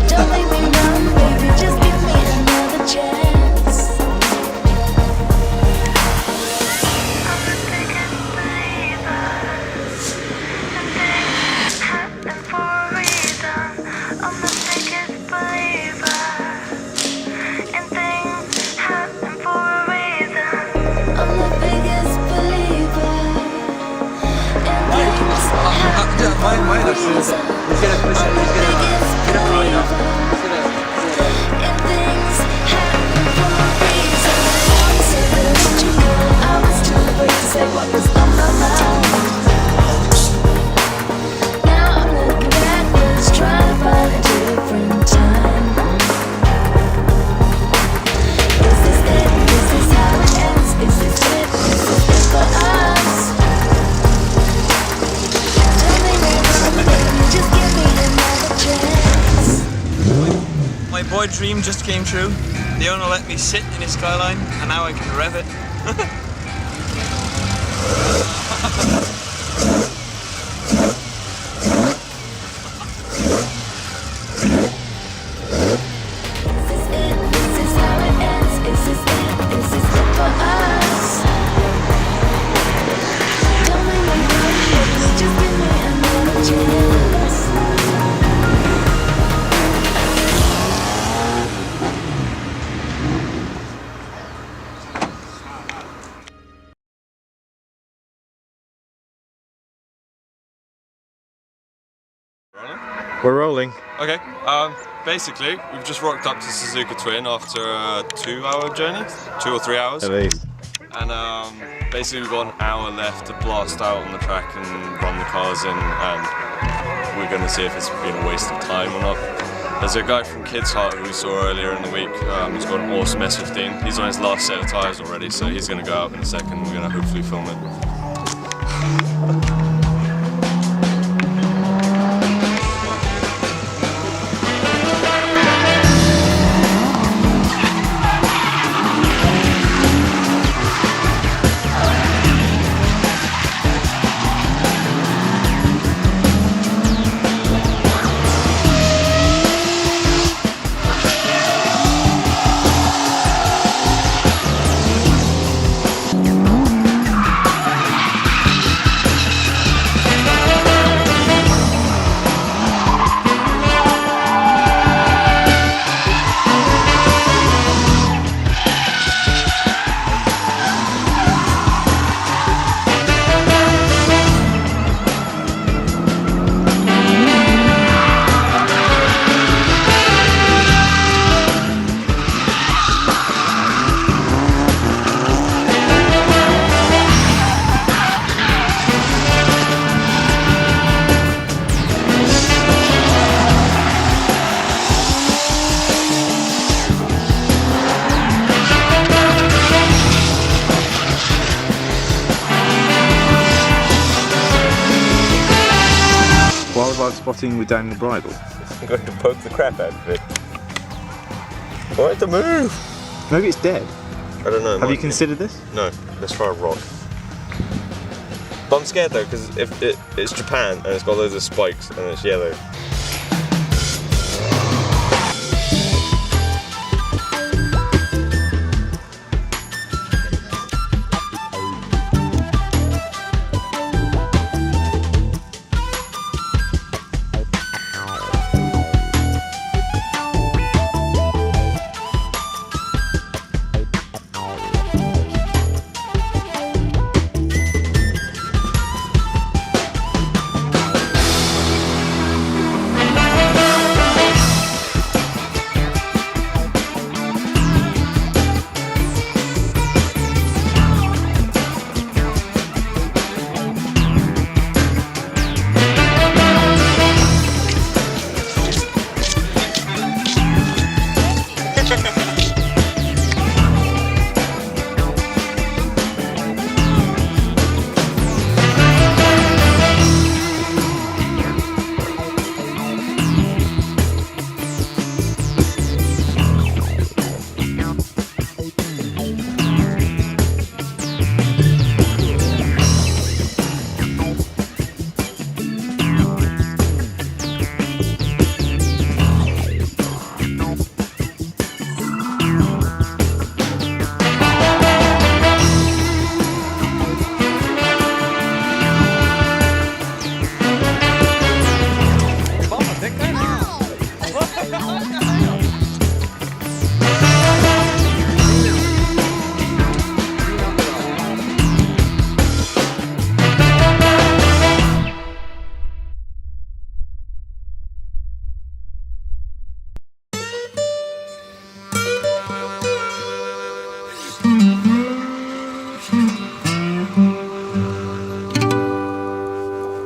Don't make me run, baby, just give me another chance. I'm the biggest believer, and things happen for a reason. I'm the biggest believer. Mine is he's gonna push it, he's gonna throw it up. I was too afraid to say what was on my mind. Now I'm looking backwards, trying to find a different time. Is this it? Is this how it ends? Is this it? Is this it for us? Just give me another chance. My boy dream just came true. The owner let me sit in his Skyline, and now I can rev it. We're rolling. Okay, basically we've just rocked up to Suzuka Twin after a 2-hour journey, 2 or 3 hours. At least. And basically we've got an hour left to blast out on the track and run the cars in, and we're going to see if it's been a waste of time or not. There's a guy from Kids Heart who we saw earlier in the week, who's got an awesome S15. He's on his last set of tyres already, so he's going to go out in a second. We're going to hopefully film it. Wildlife spotting with Daniel Bridle. I'm going to poke the crap out of it. Why to move? Maybe it's dead. I don't know. Have you considered this? No. Let's try a rock. But I'm scared though, because if it's Japan and it's got loads of spikes and it's yellow.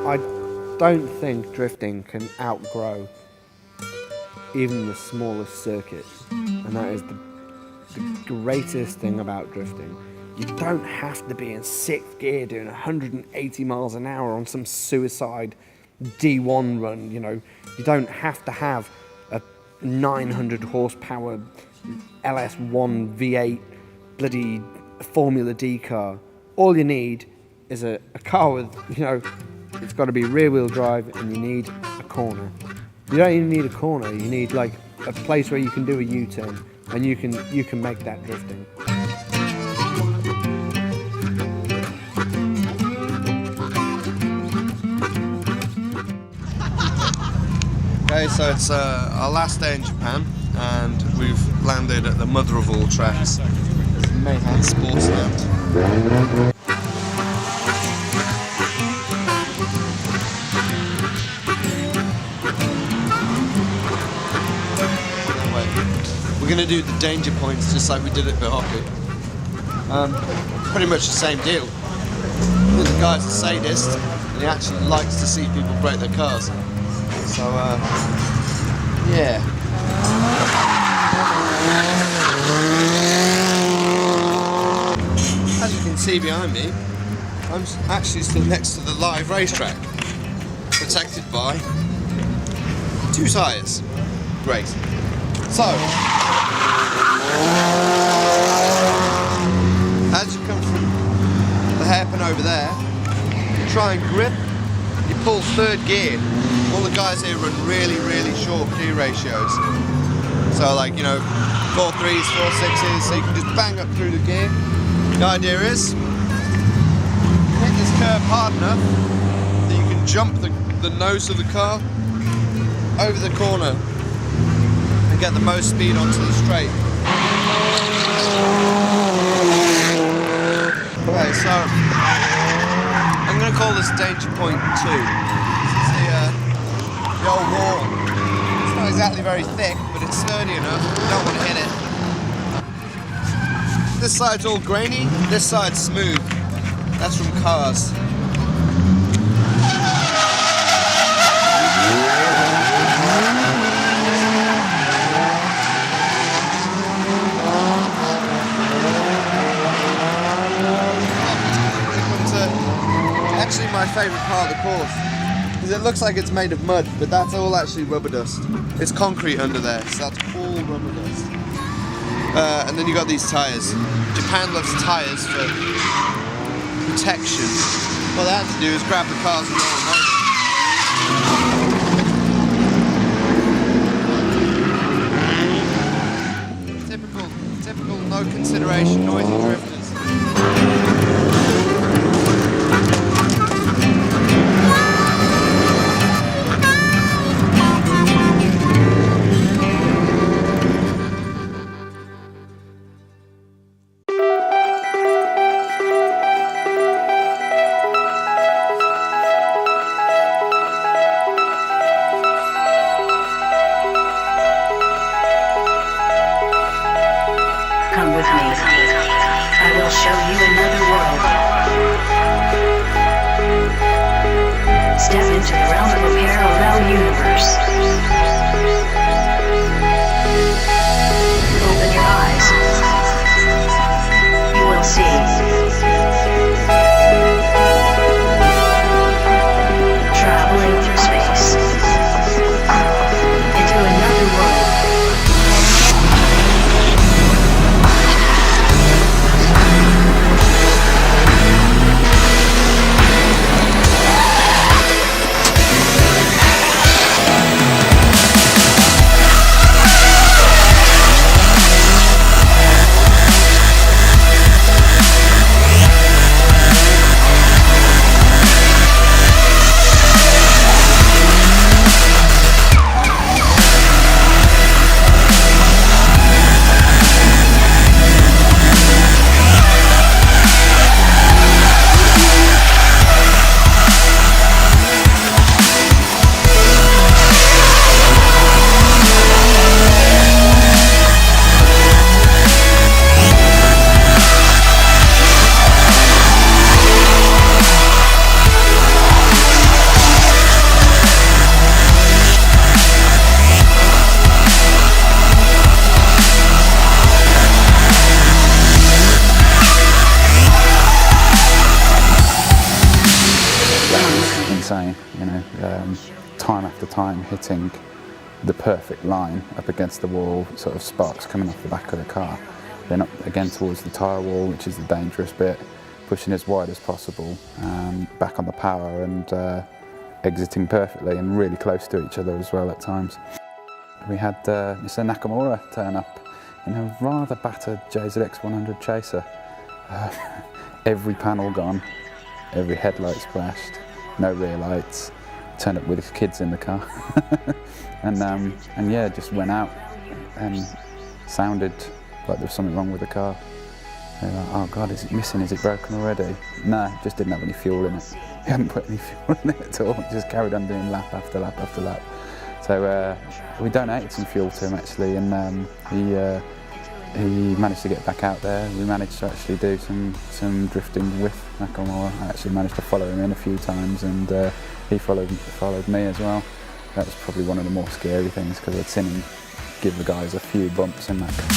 I don't think drifting can outgrow even the smallest circuit, and that is the greatest thing about drifting. You don't have to be in 6th gear doing 180 miles an hour on some suicide D1 run, you know. You don't have to have a 900 horsepower LS1 V8 bloody Formula D car. All you need is a car with, you know, it's got to be rear wheel drive, and you need a corner. You don't even need a corner, you need like a place where you can do a U-turn, and you can make that drifting. Okay, so it's our last day in Japan, and we've landed at the mother of all tracks, Mayhan Sportsland. We're going to do the danger points just like we did at G.O.A.T. Pretty much the same deal. The guy's a sadist, and he actually likes to see people break their cars. So, yeah. As you can see behind me, I'm actually still next to the live racetrack, protected by 2 tyres. Great. So, as you come from the hairpin over there, you try and grip, you pull 3rd gear. All the guys here run really, really short gear ratios. So like, you know, 4 3s, 4 6s, so you can just bang up through the gear. The idea is, hit this curve hard enough that you can jump the nose of the car over the corner and get the most speed onto the straight. Okay, so I'm going to call this danger point 2. This is the old wall. It's not exactly very thick, but it's sturdy enough. You don't want to hit it. This side's all grainy, this side's smooth. That's from cars. Actually my favourite part of the course, because because it looks like it's made of mud, but that's all actually rubber dust. It's concrete under there, so that's all rubber dust. And then you got these tyres. Japan loves tyres for protection. What they had to do is grab the cars and roll them over. Typical no consideration, noisy drifters. Come with me. I will show you another world. Step into the realm of a parallel universe. Open your eyes. You will see. Traveling through space. Into another world. Insane, you know, time after time hitting the perfect line up against the wall, sort of sparks coming off the back of the car, then up again towards the tyre wall, which is the dangerous bit, pushing as wide as possible, back on the power and exiting perfectly and really close to each other as well at times. We had Mr. Nakamura turn up in a rather battered JZX 100 Chaser. Every panel gone, every headlight splashed, no rear lights, turned up with his kids in the car. and yeah, just went out and sounded like there was something wrong with the car. They were like, oh God, is it missing? Is it broken already? No, it just didn't have any fuel in it. He hadn't put any fuel in it at all, just carried on doing lap after lap after lap. So we donated some fuel to him actually, and he managed to get back out there. We managed to actually do some drifting with Nakamura. I actually managed to follow him in a few times, and he followed me as well. That was probably one of the more scary things, because I'd seen him give the guys a few bumps in that car.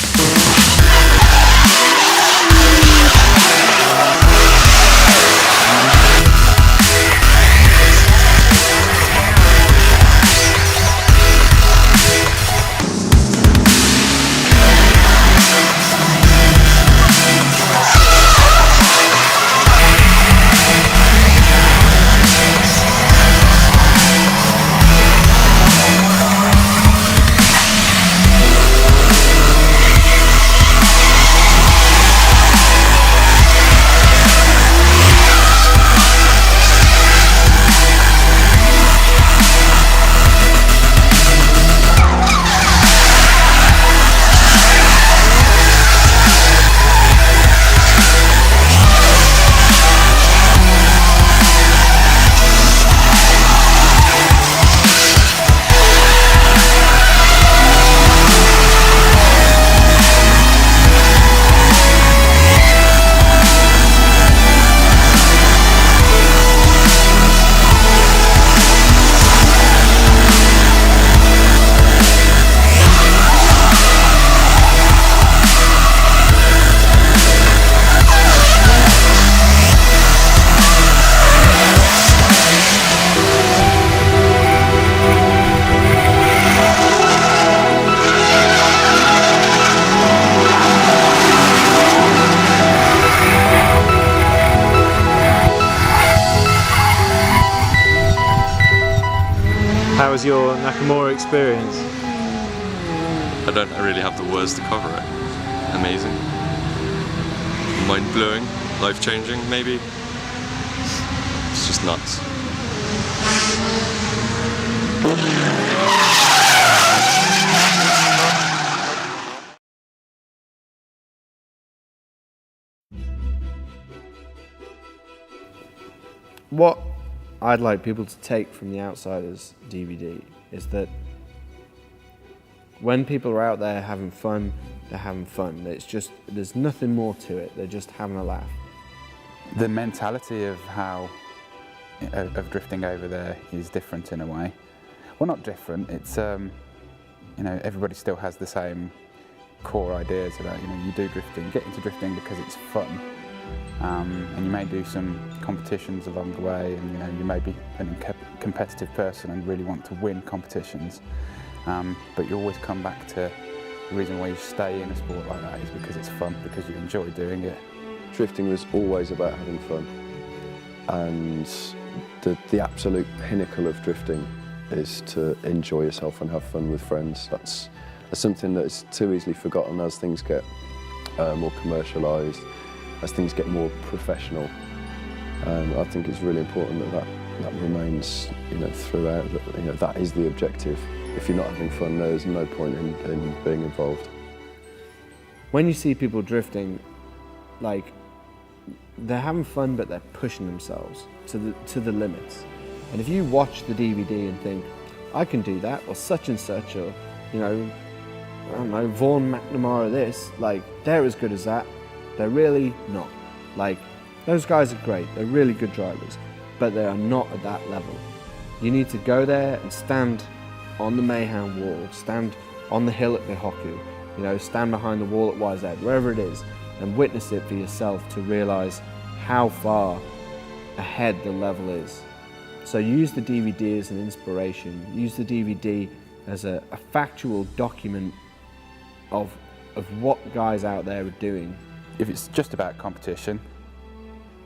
How was your Nakamura experience? I don't really have the words to cover it. Amazing. Mind-blowing, life-changing maybe. It's just nuts. What I'd like people to take from the Outsiders DVD is that when people are out there having fun, they're having fun. It's just, there's nothing more to it. They're just having a laugh. The mentality of of drifting over there is different in a way. Well, not different. It's you know, everybody still has the same core ideas about, you know, you do drifting, get into drifting because it's fun. And you may do some competitions along the way, and you know, you may be a competitive person and really want to win competitions, but you always come back to the reason why you stay in a sport like that is because it's fun, because you enjoy doing it. Drifting was always about having fun, and the absolute pinnacle of drifting is to enjoy yourself and have fun with friends. That's something that is too easily forgotten as things get more commercialised, as things get more professional. I think it's really important that remains, you know, throughout. That, you know, that is the objective. If you're not having fun, there's no point in being involved. When you see people drifting, like, they're having fun, but they're pushing themselves to the limits. And if you watch the DVD and think, I can do that, or such and such, or, you know, I don't know, Vaughan McNamara this, like, they're as good as that. They're really not. Like, those guys are great, they're really good drivers, but they are not at that level. You need to go there and stand on the Mayhem wall, stand on the hill at Bihoku, you know, stand behind the wall at YZ, wherever it is, and witness it for yourself to realise how far ahead the level is. So use the DVD as an inspiration, use the DVD as a factual document of what guys out there are doing. If it's just about competition,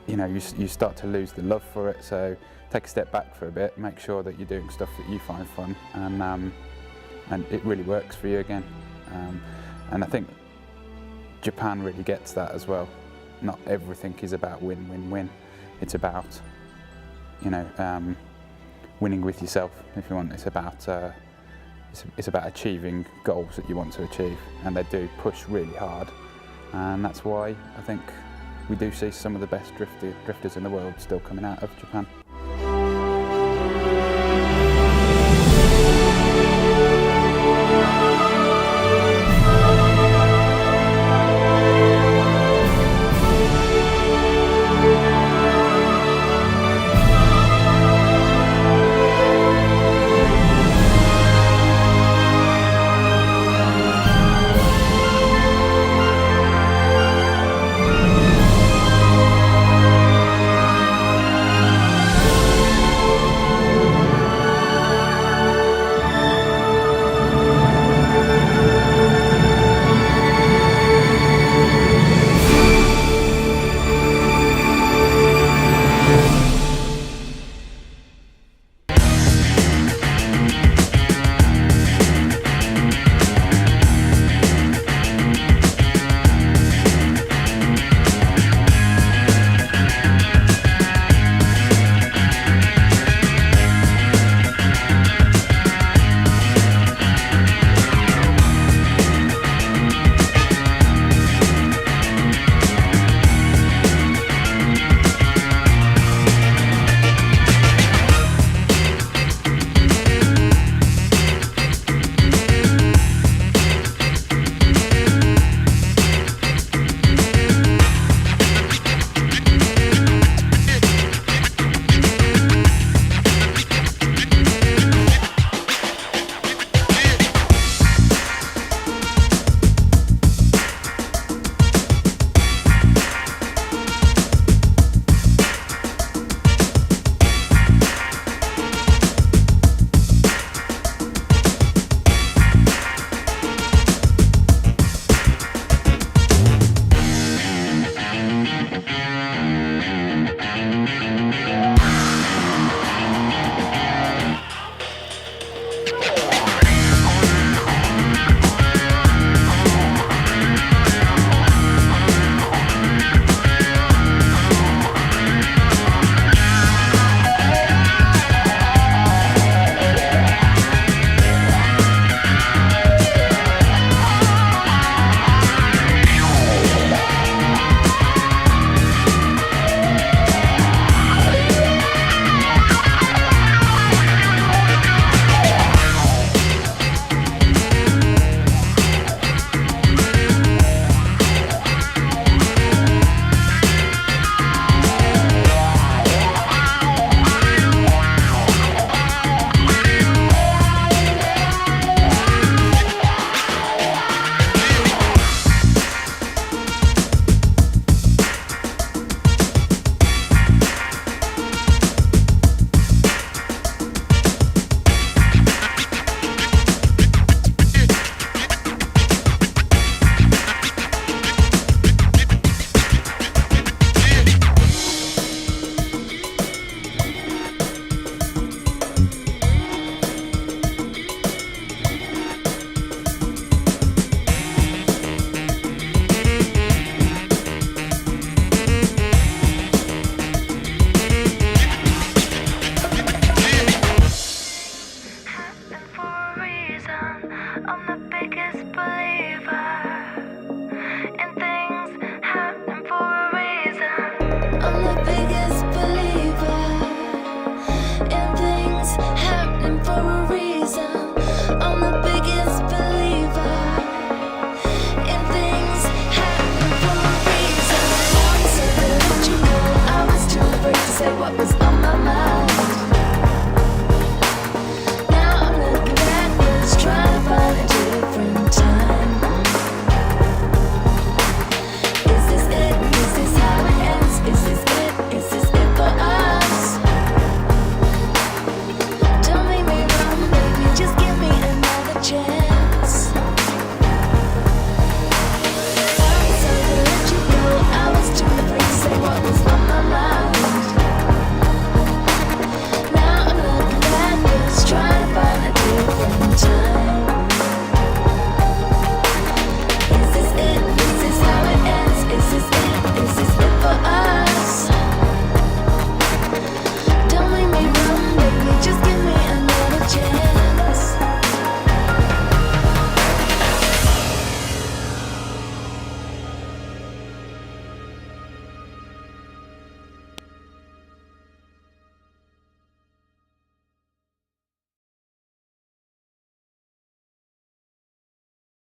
you know, you start to lose the love for it, so take a step back for a bit, make sure that you're doing stuff that you find fun, and it really works for you again. And I think Japan really gets that as well. Not everything is about win, win, win. It's about, you know, winning with yourself, if you want. It's about achieving goals that you want to achieve, and they do push really hard. And that's why I think we do see some of the best drifters in the world still coming out of Japan.